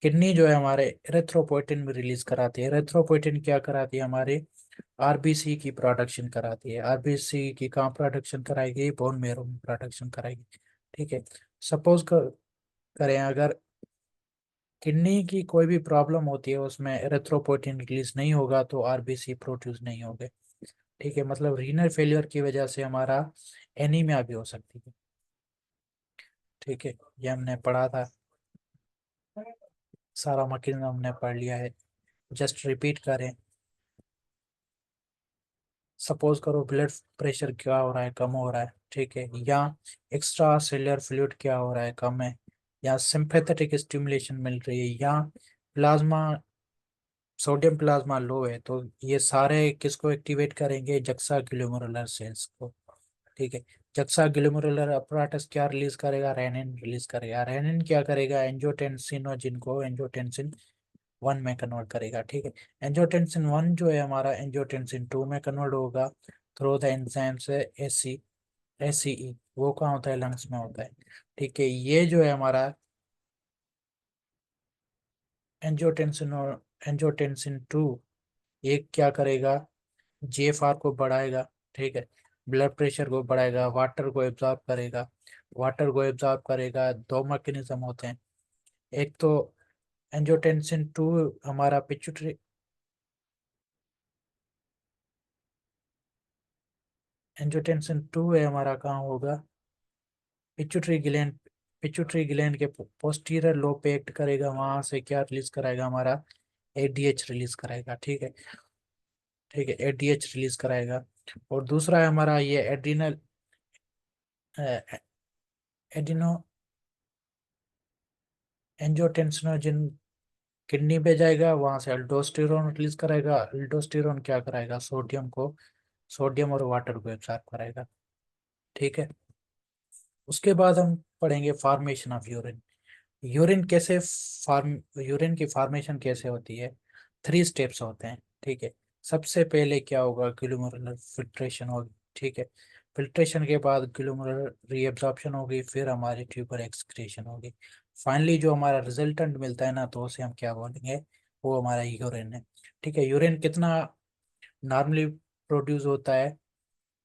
किडनी जो है हमारे एरिथ्रोपोइटिन भी रिलीज कराती है। एरिथ्रोपोइटिन क्या कराती है, हमारे आरबीसी की प्रोडक्शन कराती है। आरबीसी की कहाँ प्रोडक्शन कराएगी, बोन मेरो में प्रोडक्शन कराएगी, ठीक है। सपोज करें अगर किडनी की कोई भी प्रॉब्लम होती है, उसमें एरिथ्रोपोइटिन रिलीज नहीं होगा तो आरबीसी प्रोड्यूस नहीं होगे, ठीक है। मतलब रीनल फेलियर की वजह से हमारा एनीमिया भी हो सकती है, ठीक है। ये हमने पढ़ा था, सारा मैकेनिज्म हमने पढ़ लिया है, जस्ट रिपीट करें। सपोज करो ब्लड प्रेशर क्या हो रहा है, कम हो रहा है, ठीक है। या एक्स्ट्रा सेलुलर फ्लूइड क्या हो रहा है, कम है। या सिंपैथेटिक स्टिमुलेशन मिल रही है, या प्लाज्मा सोडियम प्लाज्मा लो है, तो ये सारे किसको एक्टिवेट करेंगे, जक्सा ग्लोमेरुलर सेल्स को, ठीक है। जक्सा ग्लोमेरुलर apparatus क्या रिलीज करेगा, रेनिन रिलीज करेगा। रेनिन क्या करेगा, एंजियोटेंसिनोजिन को एंजियोटेंसिन 1 में कन्वर्ट करेगा, ठीक है। एंजियोटेंसिन 1 जो है हमारा एंजियोटेंसिन 2 में कन्वर्ट होगा थ्रू द एंजाइम से एसीई। वो कहाँ होता है, लंग्स में होता है, ठीक है। ये जो है हमारा एंजियोटेंसिन और एंजियोटेंसिन 2 ये क्या करेगा, जीएफआर को बढ़ाएगा, ठीक है, ब्लड प्रेशर को बढ़ाएगा, वाटर को एब्जॉर्ब करेगा। वाटर को एब्जॉर्ब करेगा, दो मैकेनिज्म होते हैं। एक तो एंजियोटेंसिन 2 हमारा पिट्यूटरी, एंजियोटेंसिन 2 है हमारा, कहाँ होगा, पिट्यूटरी ग्लैंड। पिट्यूटरी ग्लैंड के पोस्टीरियर लोब पे एक्ट करेगा, वहां से क्या रिलीज कराएगा हमारा, एडीएच रिलीज कराएगा, ठीक है। ठीक है, एडीएच रिलीज कराएगा। और दूसरा है हमारा ये एड्रिनल, एडिनो एंजियोटेंसिनोजन किडनी पे जाएगा, वहां से अल्डोस्टेरोन रिलीज कराएगा। अल्डोस्टेरोन क्या कराएगा, सोडियम को, सोडियम और वाटर को एब्जॉर्ब कराएगा, ठीक है। उसके बाद हम पढ़ेंगे फॉर्मेशन ऑफ यूरिन। यूरिन कैसे फार्म यूरिन की फॉर्मेशन कैसे होती है। 3 स्टेप्स होते हैं, ठीक है। सबसे पहले क्या होगा, ग्लोमेरुलर फिल्ट्रेशन होगी, ठीक है। फिल्ट्रेशन के बाद ग्लोमेरुलर रीएब्जॉर्प्शन होगी, फिर हमारी ट्यूबर एक्सक्रीशन होगी। फाइनली जो हमारा रिजल्टेंट मिलता है ना, तो उसे हम क्या बोलेंगे, वो हमारा यूरिन है, ठीक है। यूरिन कितना नॉर्मली प्रोड्यूस होता है,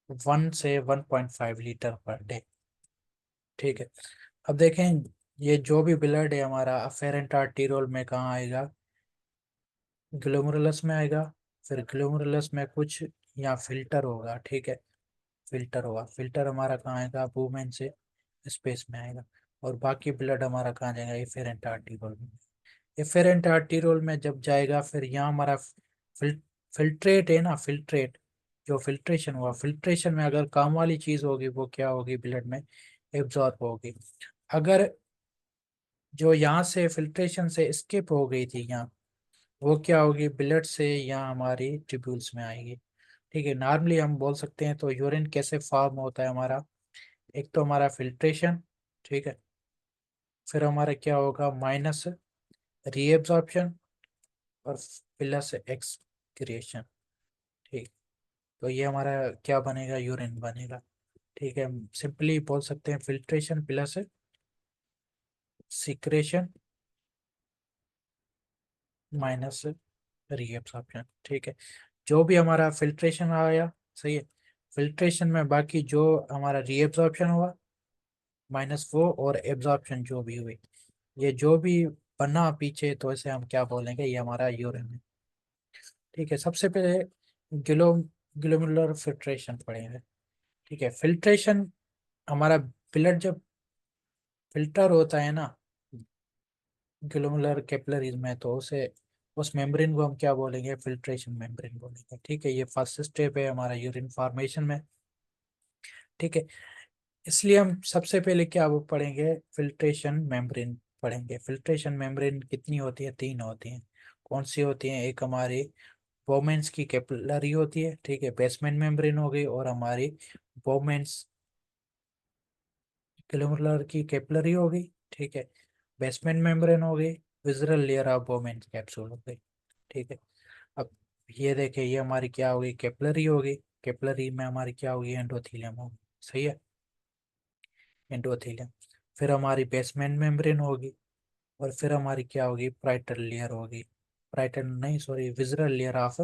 1 से 1.5 लीटर पर डे, ठीक है। अब देखें, ये जो भी ब्लड है हमारा अफेरेंट आर्टीरियोल में कहाँ आएगा, ग्लोमेरुलस में आएगा। फिर ग्लोमेरुलस में कुछ यहाँ फिल्टर होगा, ठीक है, फिल्टर होगा। फिल्टर हमारा कहाँ आएगा, वूमेन से स्पेस में आएगा। और बाकी ब्लड हमारा कहाँ जाएगा, एफेरेंट आर्टीरियोल में। एफेरेंट आर्टीरियोल में जब जाएगा, फिर यहाँ हमारा फिल्ट्रेट है ना, फिल्ट्रेट, जो फिल्ट्रेशन हुआ, फिल्ट्रेशन में अगर काम वाली चीज होगी वो क्या होगी, ब्लड में एब्जॉर्ब होगी। अगर जो यहाँ से फिल्ट्रेशन से स्किप हो गई थी यहाँ, वो क्या होगी, ब्लड से यहाँ हमारी ट्यूब्यूल्स में आएगी, ठीक है। नॉर्मली हम बोल सकते हैं, तो यूरिन कैसे फॉर्म होता है हमारा, एक तो हमारा फिल्ट्रेशन, ठीक है। फिर हमारा क्या होगा, माइनस रीएब्जॉर्प्शन, और प्लस एक्सक्रिएशन, ठीक। तो ये हमारा क्या बनेगा, यूरिन बनेगा, ठीक है। सिंपली बोल सकते हैं filtration plus secretion minus reabsorption, ठीक है। जो भी हमारा फिल्ट्रेशन आया, सही है, फिल्ट्रेशन में बाकी जो हमारा रीएब्सॉर्प्शन हुआ माइनस वो, और एब्जॉर्प्शन जो भी हुई, ये जो भी बना पीछे, तो इसे हम क्या बोलेंगे, ये हमारा यूरिन है, ठीक है। सबसे पहले ग्लो ग्लोमेरुलर फिल्ट्रेशन पढ़ेंगे, ठीक है। फिल्ट्रेशन हमारा ब्लड जब फिल्टर होता है ना ग्लोमेरुलर कैपिलरीज में, तो उसे, उस मेम्ब्रेन को हम क्या बोलेंगे, फिल्ट्रेशन मेम्ब्रेन बोलेंगे, ठीक है। ये फर्स्ट स्टेप है हमारा यूरिन फॉर्मेशन में, ठीक है। इसलिए हम सबसे पहले क्या वो पढ़ेंगे, फिल्ट्रेशन मेम्ब्रेन पढ़ेंगे। फिल्ट्रेशन मेम्ब्रेन कितनी होती है, 3 होती हैं। कौन सी होती हैं, एक हमारी बोमेंस की कैपिलरी होती है, ठीक है, बेसमेंट मेम्ब्रेन हो गई, और हमारी बोमेंस ग्लोमेरुलर की कैपिलरी हो गई, ठीक है। बेसमेंट मेम्ब्रेन हो गई, विजरल लेयर ऑफ बोमेंस कैप्सूल हो गई, ठीक है। अब ये देखें, ये हमारी क्या होगी, कैपिलरी होगी। कैपिलरी में हमारी क्या होगी, एंडोथेलियम होगी, सही है, एंडोथेलियम। फिर हमारी बेसमेंट मेम्ब्रेन होगी, और फिर हमारी क्या होगी, प्राइटल लेयर होगी, प्राइटल नहीं, sorry, visceral layer of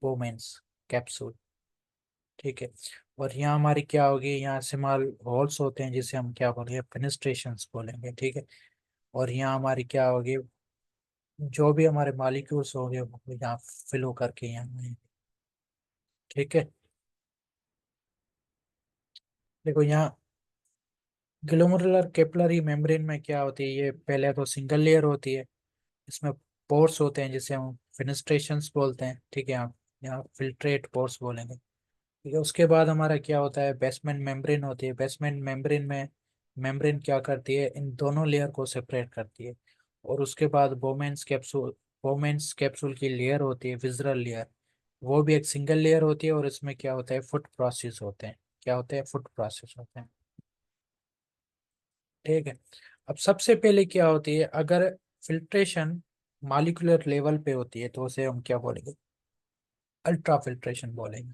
बोमेंस capsule, ठीक है। और यहाँ हमारी क्या होगी, यहाँ स्मॉल होल्स होते हैं, जिसे हम क्या बोलेंगे, फेनेस्ट्रेशंस बोलेंगे, ठीक है। और यहाँ हमारी क्या होगी, जो भी हमारे मॉलिक्यूल्स होंगे वो यहाँ फिल होकर के यहाँ आएंगे, ठीक है। देखो यहाँ ग्लोमेरुलर कैपिलरी मेम्ब्रेन में क्या होती है, ये पहले तो सिंगल लेयर होती है, इसमें पोर्स होते हैं जिसे हम फिनेस्ट्रेशंस बोलते हैं, ठीक है। यहाँ फिल्ट्रेट पोर्स बोलेंगे, ठीक है। उसके बाद हमारा क्या होता है, बेसमेंट मेम्ब्रेन होती है। बेसमेंट मेम्ब्रेन में मेम्ब्रेन क्या करती है, इन दोनों लेयर को सेपरेट करती है। और उसके बाद बोमेंस कैप्सूल की लेयर होती है, विजरल लेयर, वो भी एक सिंगल लेयर होती है, और इसमें क्या होता है, फुट प्रोसेस होते हैं, क्या होते हैं, फुट प्रोसेस होते हैं, ठीक है। अब सबसे पहले क्या होती है, अगर फिल्ट्रेशन मॉलिक्यूलर लेवल पे होती है, तो उसे हम क्या बोलेंगे, अल्ट्रा फिल्ट्रेशन बोलेंगे,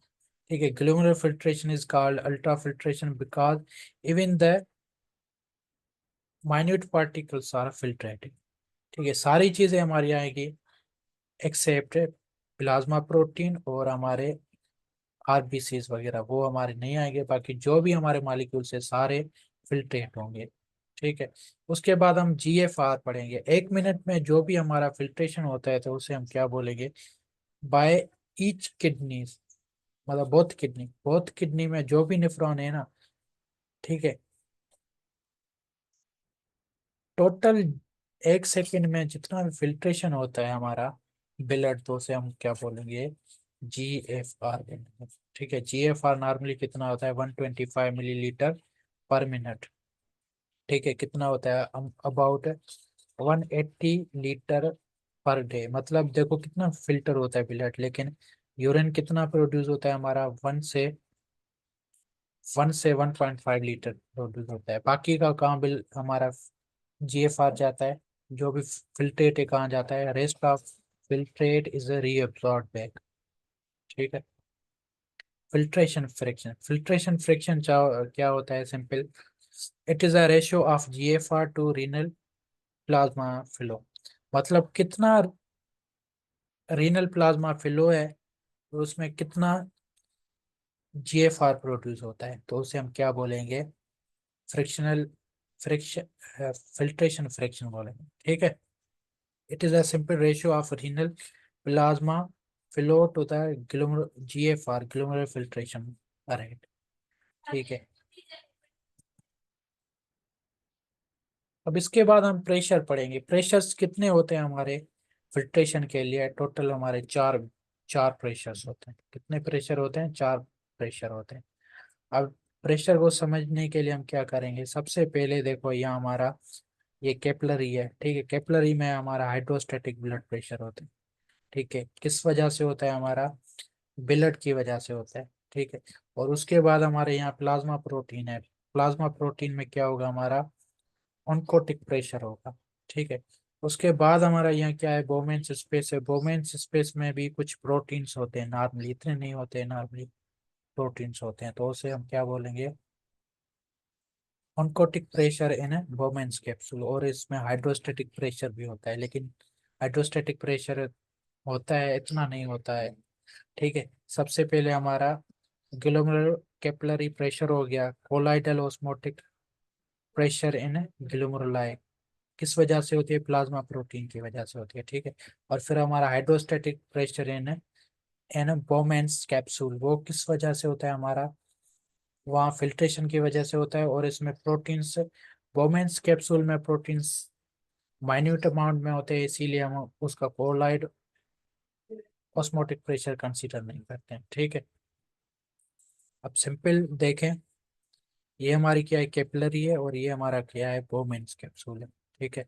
ठीक है। Glomerular filtration is called ultra filtration because even the minute particles are filtrated, ठीक है। सारी चीजें हमारी आएगी एक्सेप्ट प्लाज्मा प्रोटीन और हमारे आरबीसीज वगैरह वो हमारे नहीं आएंगे, बाकी जो भी हमारे मालिक्यूल से सारे फिल्ट्रेट होंगे। ठीक है। उसके बाद हम जीएफआर पढ़ेंगे। 1 मिनट में जो भी हमारा फिल्ट्रेशन होता है तो उसे हम क्या बोलेंगे, बाय ईच किडनी, मतलब बोथ किडनी में जो भी नेफ्रॉन है ना, ठीक है, टोटल 1 सेकंड में जितना भी फिल्ट्रेशन होता है हमारा ब्लड, तो उसे हम क्या बोलेंगे, जीएफआर बोलेंगे। ठीक है। जीएफआर नॉर्मली कितना होता है, 125 मिलीलीटर पर मिनट। ठीक है। कितना होता है, अबाउट 180 लीटर पर डे। मतलब देखो कितना फिल्टर होता है ब्लड, लेकिन यूरिन कितना प्रोड्यूस होता है हमारा, 1 से 1.5 लीटर प्रोड्यूस होता है। बाकी का काम बिल हमारा जीएफआर जाता है, जो भी फिल्ट्रेट है कहाँ जाता है, rest of filtrate is reabsorb back. ठीक है। फिल्ट्रेशन फ्रिक्शन क्या होता है, simple, it is a ratio of GFR to renal plasma flow. मतलब कितना रीनल प्लाज्मा फ्लो है और उसमें कितना जीएफआर प्रोड्यूस होता है, तो उसे हम क्या बोलेंगे, फ्रिक्शनल फ्रिक्शन फिल्ट्रेशन फ्रिक्शन बोलेंगे। ठीक है। It is a simple ratio of renal plasma flow to the glomer GFR glomerular filtration rate. ठीक है। अब इसके बाद हम प्रेशर पढ़ेंगे। प्रेशर्स कितने होते हैं हमारे फिल्ट्रेशन के लिए, टोटल हमारे चार चार प्रेशर्स होते हैं। कितने प्रेशर होते हैं, चार प्रेशर होते हैं। अब प्रेशर को समझने के लिए हम क्या करेंगे, सबसे पहले देखो यहाँ हमारा ये कैपिलरी है। ठीक है। कैपिलरी में हमारा हाइड्रोस्टेटिक ब्लड प्रेशर होता है। ठीक है। किस वजह से होता है हमारा, ब्लड की वजह से होता है। ठीक है। और उसके बाद हमारे यहाँ प्लाज्मा प्रोटीन है। प्लाज्मा प्रोटीन में क्या होगा हमारा, ऑन्कोटिक प्रेशर होगा। ठीक है। उसके बाद हमारा यहाँ क्या है, बोमेन्स स्पेस है। बोमेन्स स्पेस में भी कुछ प्रोटीन्स होते हैं, नॉर्मली इतने नहीं होते हैं, नॉर्मली प्रोटीन्स होते हैं, तो उसे हम क्या बोलेंगे, oncotic pressure in Bowman's capsule. और इसमें हाइड्रोस्टेटिक प्रेशर भी होता है, लेकिन हाइड्रोस्टेटिक प्रेशर होता है, इतना नहीं होता है। ठीक है। सबसे पहले हमारा ग्लोमेरुलर कैपिलरी प्रेशर हो गया, colloidal osmotic pressure in glomeruli, किस वजह से होती है, प्लाज्मा प्रोटीन की वजह से होती है। ठीक है। और फिर हमारा hydrostatic pressure in an बोमेंस capsule, वो किस वजह से होता है हमारा, वहाँ फिल्ट्रेशन की वजह से होता है। और इसमें प्रोटीन्स, बोमेंस कैप्सूल में प्रोटीन्स माइन्यूट अमाउंट में होते हैं, इसीलिए हम उसका कोलाइड ऑस्मोटिक प्रेशर कंसीडर नहीं करते हैं। ठीक है। अब सिंपल देखें, ये हमारी क्या है, कैपिलरी है, और ये हमारा क्या है, बोमेंस कैप्सूल है। ठीक है।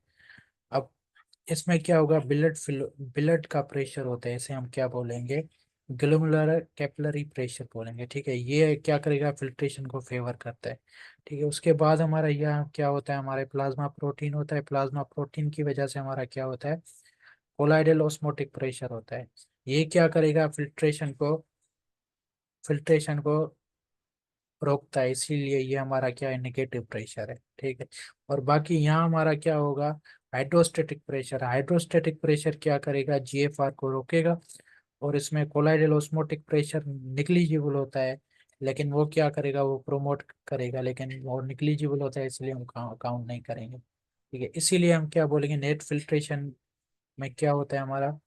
अब इसमें क्या होगा, ब्लड का प्रेशर होता है, इसे हम क्या बोलेंगे, ग्लोमेरुलर कैपिलरी प्रेशर बोलेंगे। ठीक है। ये क्या करेगा, फिल्ट्रेशन को फेवर करता है। ठीक है। उसके बाद हमारा यहाँ क्या होता है, हमारे प्लाज्मा प्रोटीन होता है। प्लाज्मा प्रोटीन की वजह से हमारा क्या होता है, कोलाइडल ऑस्मोटिक प्रेशर होता है। ये क्या करेगा, फिल्ट्रेशन को रोकता है, इसीलिए ये हमारा क्या है, नेगेटिव प्रेशर है। ठीक है। और बाकी यहाँ हमारा क्या होगा, हाइड्रोस्टेटिक प्रेशर क्या करेगा, जीएफआर को रोकेगा। और इसमें कोलाइडल ऑस्मोटिक प्रेशर निग्लिजिबल होता है, लेकिन वो क्या करेगा, वो प्रोमोट करेगा, लेकिन वो निग्लिजिबल होता है, इसलिए हम काउंट नहीं करेंगे। ठीक है। इसीलिए हम क्या बोलेंगे, नेट फिल्ट्रेशन में क्या होता है हमारा,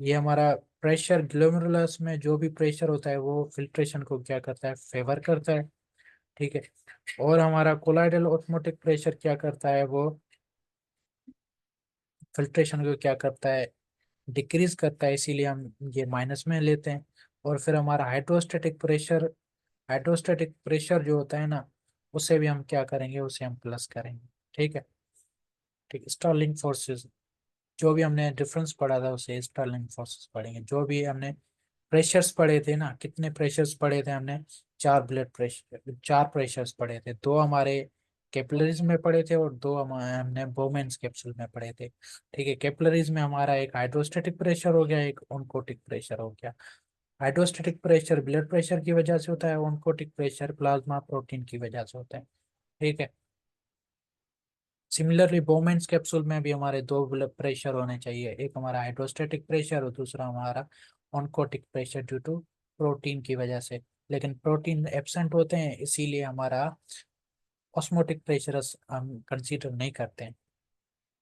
ये हमारा प्रेशर ग्लोमेरुलस में जो भी प्रेशर होता है वो फिल्ट्रेशन को क्या करता है, फेवर करता है। ठीक है। और हमारा कोलाइडल ऑस्मोटिक प्रेशर क्या करता है, वो फिल्ट्रेशन को क्या करता है, डिक्रीज करता है, इसीलिए हम ये माइनस में लेते हैं। और फिर हमारा हाइड्रोस्टेटिक प्रेशर जो होता है ना, उसे भी हम क्या करेंगे, उसे हम प्लस करेंगे। ठीक है। ठीक। स्टार्लिंग फोर्सेस, जो भी हमने डिफरेंस पढ़ा था उसे स्टार्लिंग फोर्सेस पढ़ेंगे। जो भी हमने प्रेशर्स पढ़े थे ना, कितने प्रेशर्स पढ़े थे हमने, चार प्रेशर्स पढ़े थे। दो हमारे कैपिलरीज में पढ़े थे और दो हमने बोमेन्स कैप्सूल में पढ़े थे। ठीक है। कैपिलरीज में हमारा एक हाइड्रोस्टेटिक प्रेशर हो गया, एक ऑनकोटिक प्रेशर हो गया। हाइड्रोस्टेटिक प्रेशर ब्लड प्रेशर की वजह से होता है, ऑनकोटिक प्रेशर प्लाज्मा प्रोटीन की वजह से होता है। ठीक है। सिमिलरली बोमेन्स कैप्सूल में भी हमारे दो ब्लड प्रेशर होने चाहिए, एक हमारा हाइड्रोस्टेटिक प्रेशर और दूसरा हमारा oncotic pressure due to protein की वजह से, लेकिन प्रोटीन एब्सेंट होते हैं इसीलिए हमारा ऑस्मोटिक प्रेशर हम कंसीडर नहीं करते हैं।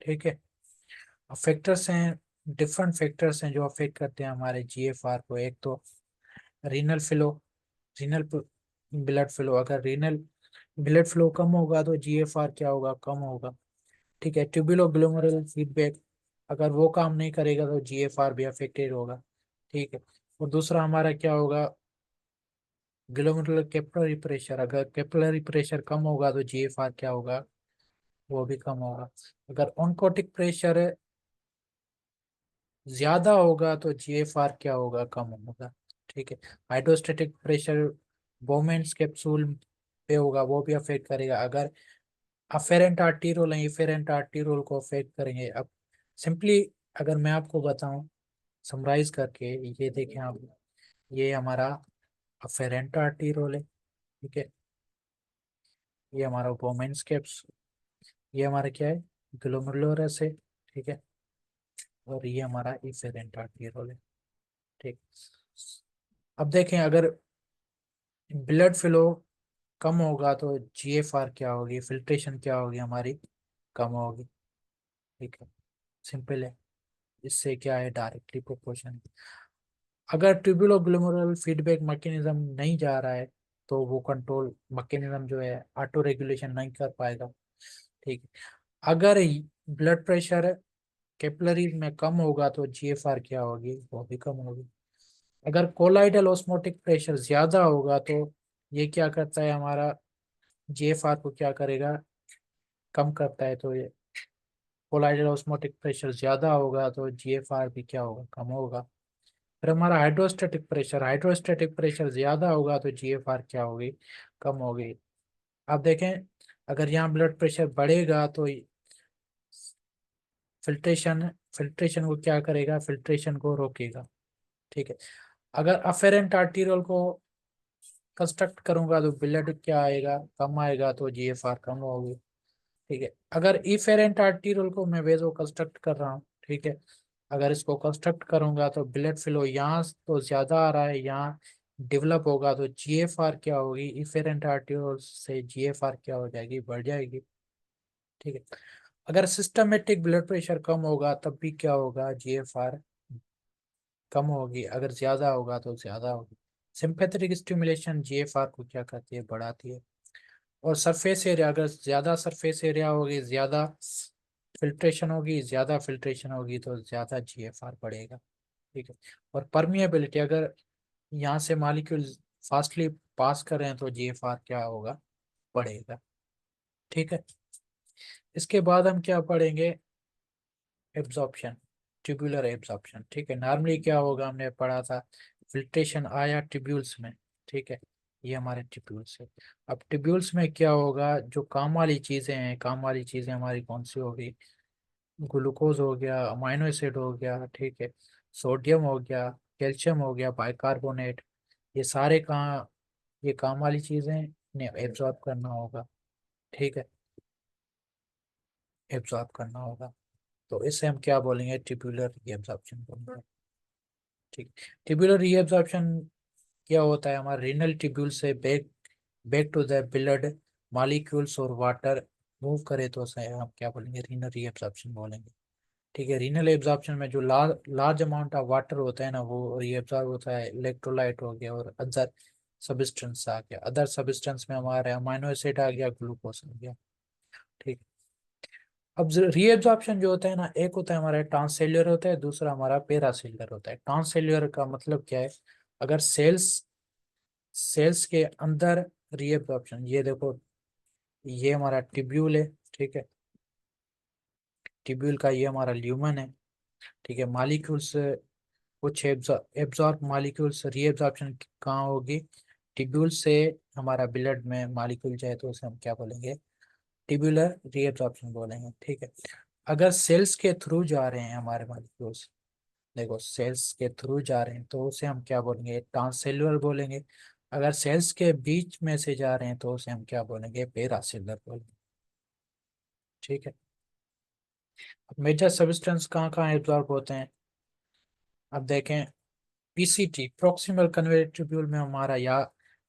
ठीक है। अब फैक्टर्स हैं, डिफरेंट फैक्टर्स हैं जो अफेक्ट करते हैं हमारे जीएफआर को। एक तो renal flow, renal blood flow, अगर रीनल ब्लड फ्लो कम होगा तो जीएफआर क्या होगा, कम होगा। ठीक है। ट्यूबुलो ग्लोमेरुलर फीडबैक, अगर वो काम नहीं करेगा तो जीएफआर भी अफेक्टेड होगा। ठीक है। और दूसरा हमारा क्या होगा, ग्लोमेरुलर कैपिलरी प्रेशर, अगर कैपिलरी प्रेशर कम होगा तो जीएफआर क्या होगा, वो भी कम होगा। अगर ऑनकोटिक प्रेशर ज्यादा होगा तो जीएफआर क्या होगा, कम होगा। ठीक है। हाइड्रोस्टेटिक प्रेशर बोमेंस कैप्सूल पे होगा, वो भी अफेक्ट करेगा। अगर अफेरेंट आर्टीरोल है, इफेरेंट आर्टीरोल को अफेक्ट करेंगे। अब सिंपली अगर मैं आपको बताऊं समराइज करके, ये देखें आप, ये हमारा अफेरेंट आर्टीरोल है। ठीक है। ये हमारा बोमेंस कैप्स, ये हमारा क्या है, ग्लोमेरुलरस है। ठीक है। और ये हमारा इफेरेंट आर्टीरोल है। ठीक। अब देखें, अगर ब्लड फ्लो कम होगा तो जीएफआर क्या होगी, फिल्ट्रेशन क्या होगी हमारी, कम होगी। ठीक है। सिंपल है, इससे क्या है, डायरेक्टली प्रोपोर्शन। अगर ट्यूबुलो ग्लोमेरुलर फीडबैक मैकेनिज्म नहीं जा रहा है तो वो कंट्रोल मैकेनिज्म जो है ऑटो रेगुलेशन नहीं कर पाएगा। ठीक है। अगर ब्लड प्रेशर कैपिलरी में कम होगा तो जीएफआर क्या होगी, वो भी कम होगी। अगर कोलाइडल ऑस्मोटिक प्रेशर ज्यादा होगा तो ये क्या करता है, हमारा जीएफआर को क्या करेगा, कम करता है। तो ये कोलाइडल ऑस्मोटिक प्रेशर ज्यादा होगा तो जीएफआर भी क्या होगा, कम होगा। फिर हमारा हाइड्रोस्टैटिक प्रेशर, हाइड्रोस्टैटिक प्रेशर ज्यादा होगा तो जीएफआर क्या होगी, कम होगी। आप देखें, अगर यहाँ ब्लड प्रेशर बढ़ेगा तो फिल्ट्रेशन, फिल्ट्रेशन को क्या करेगा, फिल्ट्रेशन को रोकेगा। ठीक है। अगर अफेरेंट आर्टीरियल को कंस्ट्रक्ट करूंगा तो ब्लड क्या आएगा, कम आएगा तो जीएफआर कम होगी। ठीक है। अगर इफेरेंट आर्टीरियल को मैं वेजो कंस्ट्रक्ट कर रहा हूँ, ठीक है, अगर इसको कंस्ट्रक्ट करूंगा तो ब्लड फ्लो यहाँ तो ज्यादा आ रहा है, यहाँ डेवलप होगा तो जीएफआर क्या होगी, इफेरेंट आर्टीरियल से जीएफआर क्या हो जाएगी, बढ़ जाएगी। ठीक है। अगर सिस्टमेटिक ब्लड प्रेशर कम होगा तब भी क्या होगा, जीएफआर कम होगी। अगर ज्यादा होगा तो ज्यादा होगी। सिंपैथेटिक स्टिमुलेशन जीएफआर को क्या करती है, बढ़ाती है। और सरफेस एरिया, अगर ज्यादा सरफेस एरिया होगी, ज्यादा फिल्ट्रेशन होगी, ज्यादा फिल्ट्रेशन होगी तो ज्यादा जीएफआर बढ़ेगा। ठीक है। और परमिएबिलिटी, अगर यहाँ से मॉलिक्यूल फास्टली पास कर रहे हैं तो जीएफआर क्या होगा, बढ़ेगा। ठीक है। इसके बाद हम क्या पढ़ेंगे, एब्जॉर्प्शन, ट्यूबुलर एब्जॉर्प्शन। ठीक है। नॉर्मली क्या होगा, हमने पढ़ा था फिल्ट्रेशन आया ट्यूब्यूल्स में। ठीक है। ये हमारे ट्यूब्यूल्स है। अब ट्यूब्यूल्स में क्या होगा, जो काम वाली चीजें हैं, काम वाली चीजें हमारी कौन सी होगी, ग्लूकोज हो गया, अमाइनो एसिड हो गया, ठीक है, सोडियम हो गया, कैल्शियम हो गया, बाइकार्बोनेट, ये सारे कहाँ, ये काम वाली चीजें ने एब्जॉर्ब करना होगा। ठीक है। एब्जॉर्ब करना होगा, तो इसे हम क्या बोलेंगे, ट्यूबुलर रीअब्जॉर्प्शन बोलेंगे। ठीक। ट्यूबुलर रीअब्जॉर्प्शन क्या होता है, हमारे रीनल ट्यूब्यूल से back back to the blood molecules और वाटर मूव करे तो उसे हम क्या बोलेंगे, रीनल रीअब्जॉर्प्शन बोलेंगे। ठीक है। रीनल एब्जॉर्प्शन में जो लार्ज अमाउंट ऑफ वाटर होता है ना, वो रीअब्जॉर्ब होता है, इलेक्ट्रोलाइट हो गया और अदर सब्सटेंस आ गया। अदर सब्सटेंस में हमारे अमाइनो एसिड आ गया, ग्लूकोज आ गया। ठीक। अब रीएब्जॉर्प्शन जो होता है ना, एक होता है हमारा ट्रांससेल्युलर होता है, दूसरा हमारा पेरासेल्युलर होता है। ट्रांससेल्युलर का मतलब क्या है, अगर सेल्स सेल्स के अंदर रीएब्जॉर्प्शन, ये देखो, ये हमारा ट्यूब्यूल है। ठीक है। ट्यूब्यूल का ये हमारा ल्यूमन है। ठीक है। मॉलिक्यूल्स, कुछ एब्जॉर्ब मॉलिक्यूल्स रीएब्जॉर्प्शन कहाँ होगी, ट्यूब्यूल से हमारा ब्लड में मॉलिक्यूल जाए तो उसे हम क्या बोलेंगे, ट्यूबुलर रीएब्जॉर्प्शन बोलेंगे। ठीक है। अगर सेल्स के थ्रू जा रहे हैं हमारे मॉलिक्यूल्स, देखो सेल्स के थ्रू जा रहे हैं तो उसे हम क्या बोलेंगे, ट्रांससेल्युलर बोलेंगे। अगर सेल्स के बीच में से जा रहे हैं तो उसे हम क्या बोलेंगे, पेरासेल्युलर बोलेंगे। ठीक है। अब मेजर सब्सटेंस कहाँ कहाँ एब्जॉर्ब होते हैं, अब देखें, पीसीटी प्रॉक्सिमल कन्वेयर ट्यूब्यूल में हमारा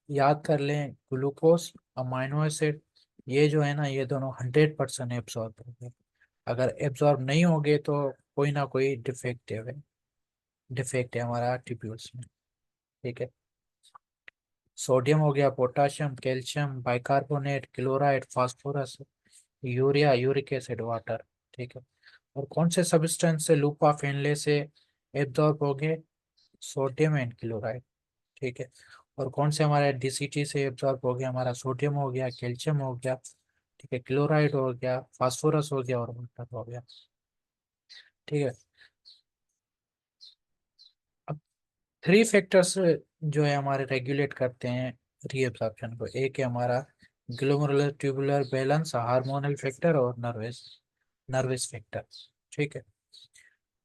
याद कर लें, ग्लूकोज, अमाइनो एसिड, ये जो है ना, ये दोनों 100% एब्जॉर्ब होंगे। अगर एब्जॉर्ब नहीं होंगे तो कोई ना कोई डिफेक्ट है हमारा ट्यूब्यूल्स में। ठीक है। सोडियम हो गया, potassium, calcium, bicarbonate, chloride, phosphorus, urea, uric acid, water. ठीक है। और कौन से सब्सटेंस से लूपा फेनले से एब्जॉर्ब हो गए? Sodium and chloride. ठीक है। और कौन से हमारे डीसीटी से एब्जॉर्ब हो गया? हमारा सोडियम हो गया, कैल्शियम हो गया, ठीक है, क्लोराइड हो गया, फास्फोरस हो गया और वाटर हो गया। ठीक है। अब थ्री फैक्टर्स जो है हमारे रेगुलेट करते हैं रीएब्जॉर्प्शन को। एक है हमारा glomerular tubular balance, hormonal factor और नर्वस नर्वस फैक्टर। ठीक है।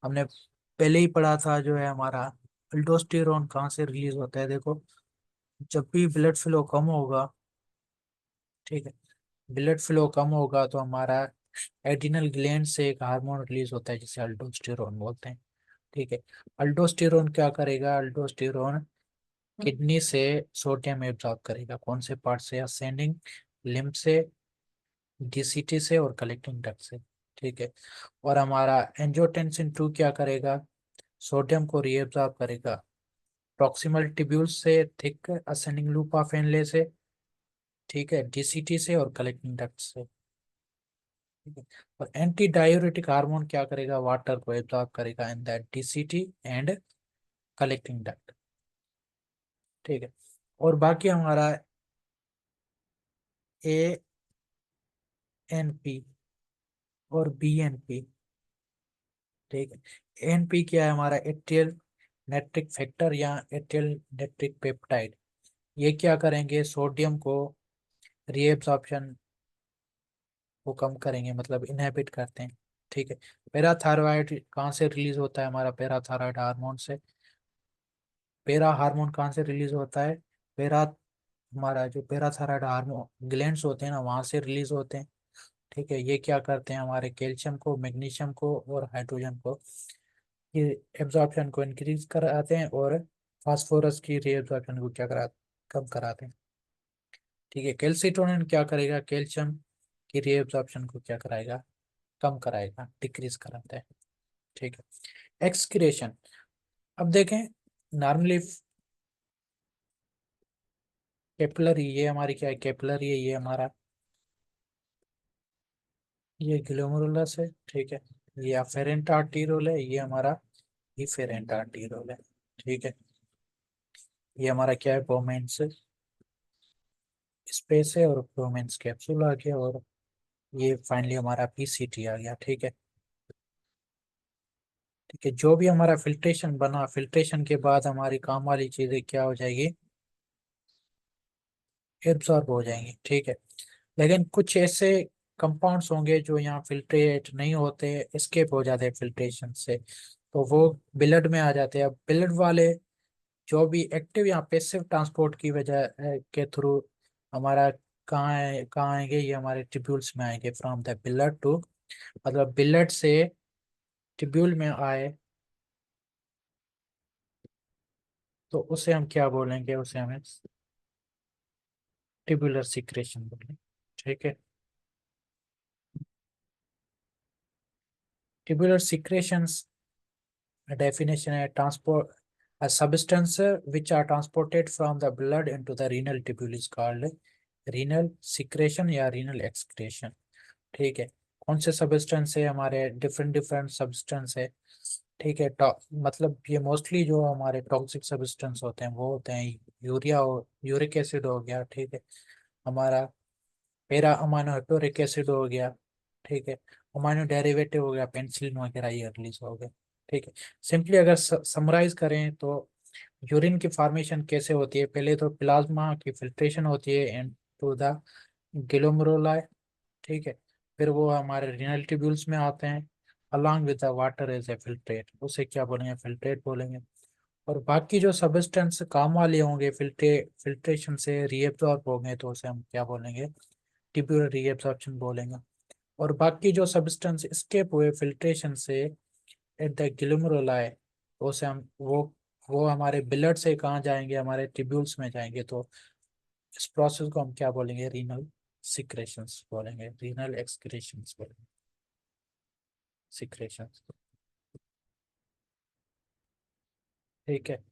हमने पहले ही पढ़ा था जो है हमारा अल्डोस्टेरोन कहाँ से रिलीज होता है। देखो, जब भी ब्लड फ्लो कम होगा, ठीक है, ब्लड फ्लो कम होगा तो हमारा एड्रिनल ग्लैंड से एक हार्मोन रिलीज होता है जिसे अल्डोस्टेरोन बोलते हैं। ठीक है। अल्डोस्टेरोन क्या करेगा? अल्डोस्टेरोन किडनी से सोडियम एब्जॉर्ब करेगा। कौन से पार्ट से? असेंडिंग लिम्फ से, डीसीटी से और कलेक्टिंग डक्ट से। ठीक है। और हमारा एंजियोटेंसिन 2 क्या करेगा? सोडियम को रीएब्जॉर्ब करेगा प्रॉक्सिमल ट्यूब्यूल से, thick ascending loop of Henle से, ठीक है, डीसीटी से और कलेक्टिंग डक्ट से। ठीक है। और एंटी डायूरेटिक हार्मोन क्या करेगा? वाटर को एब्जॉर्ब करेगा in that DCT and collecting duct. ठीक है। और बाकी हमारा ए एन पी और बी एन पी। ठीक है। एन पी क्या है? हमारा एट्रियल नेट्रिक फैक्टर या एट्रियल नेट्रिक पेप्टाइड। ये क्या करेंगे? सोडियम को रीएब्सॉर्प्शन को कम करेंगे, मतलब इनहेबिट करते हैं। ठीक है। पैराथायरॉयड कहाँ से रिलीज होता है? हमारा पैराथायरॉयड हार्मोन से। पैरा हार्मोन कहाँ से रिलीज होता है? पैरा हमारा जो पैराथायरॉयड हार्मोन ग्लैंड्स होते हैं ना, वहां से रिलीज होते हैं। ठीक है। ये क्या करते हैं? हमारे कैल्शियम को, मैग्नीशियम को और हाइड्रोजन को, ये एब्जॉर्प्शन को इंक्रीज कराते हैं और फास्फोरस की रीएब्जॉर्प्शन को क्या करा कम कराते हैं। ठीक है। कैल्सिटोनिन क्या करेगा? कैल्शियम की रीएब्जॉर्प्शन को क्या कराएगा? कम कराएगा, डिक्रीज कराता है। ठीक है। एक्सक्रिएशन। अब देखें, नॉर्मली कैपिलरी, ये हमारी क्या है? कैपिलरी है ये हमारा, ये ग्लोमेरुलस है। ठीक है। ये अफेरेंट आर्टीरियोल है, ये हमारा इफेरेंट आर्टीरियोल है। ठीक है। ये हमारा क्या है? बोमेंस स्पेस है और बोमेंस कैप्सूल आ गया, और ये फाइनली हमारा पीसीटी आ गया। ठीक है। ठीक है। जो भी हमारा फिल्ट्रेशन बना, फिल्ट्रेशन के बाद हमारी काम वाली चीजें क्या हो जाएगी? एब्सॉर्ब हो जाएंगी। ठीक है। लेकिन कुछ ऐसे कंपाउंड्स होंगे जो यहाँ फिल्ट्रेट नहीं होते, एस्केप हो जाते हैं फिल्ट्रेशन से, तो वो ब्लड में आ जाते हैं। अब ब्लड वाले जो भी एक्टिव या पैसिव ट्रांसपोर्ट की वजह के थ्रू हमारा कहाँ आएंगे? ये हमारे ट्यूब्यूल्स में आएंगे, फ्रॉम द ब्लड टू, मतलब ब्लड से ट्यूब्यूल में आए तो उसे हम क्या बोलेंगे? उसे हमें ट्यूबुलर सिक्रेशन बोलेंगे। ठीक है। ट्यूबुलर सिक्रेशंस definition है transport a substance which are transported from the blood into the renal tubule is called renal secretion या renal excretion। ठीक है। कौन से सब्सटेंस है? हमारे डिफरेंट डिफरेंट सब्सटेंस है। ठीक है। मतलब ये मोस्टली जो हमारे टॉक्सिक सब्सटेंस होते हैं वो होते हैं यूरिया और यूरिक एसिड हो गया। ठीक है। हमारा पैरा अमाइनो हेक्टोरिक एसिड हो गया। ठीक है। अमाइनो डेरिवेटिव हो गया, पेनिसिलिन वगैरह, ये रिलीज हो गए। ठीक है। सिंपली अगर समराइज करें तो यूरिन की फॉर्मेशन कैसे होती है? पहले तो प्लाज्मा की फिल्ट्रेशन होती है एंड टू द ग्लोमेरुलाई। ठीक है। फिर वो हमारे रिनल ट्यूब्यूल्स में आते हैं along with the water as a filtrate, उसे क्या बोलेंगे? फिल्ट्रेट बोलेंगे। और बाकी जो सब्सटेंस काम वाले होंगे फिल्ट्रेशन से रीएब्सॉर्ब होंगे तो उसे हम क्या बोलेंगे? ट्यूब्यूलर रीएब्सॉर्प्शन बोलेंगे। और बाकी जो सब्सटेंस एस्केप हुए फिल्ट्रेशन से एट द ग्लोमेरुलाई, उसे हम वो वो हमारे बिलड से कहाँ जाएंगे, हमारे ट्यूब्यूल्स में जाएंगे। तो इस प्रोसेस को हम क्या बोलेंगे, रीनल सिक्रेशंस बोलेंगे, रीनल एक्सक्रीशंस बोलेंगे, सिक्रेशंस। ठीक है।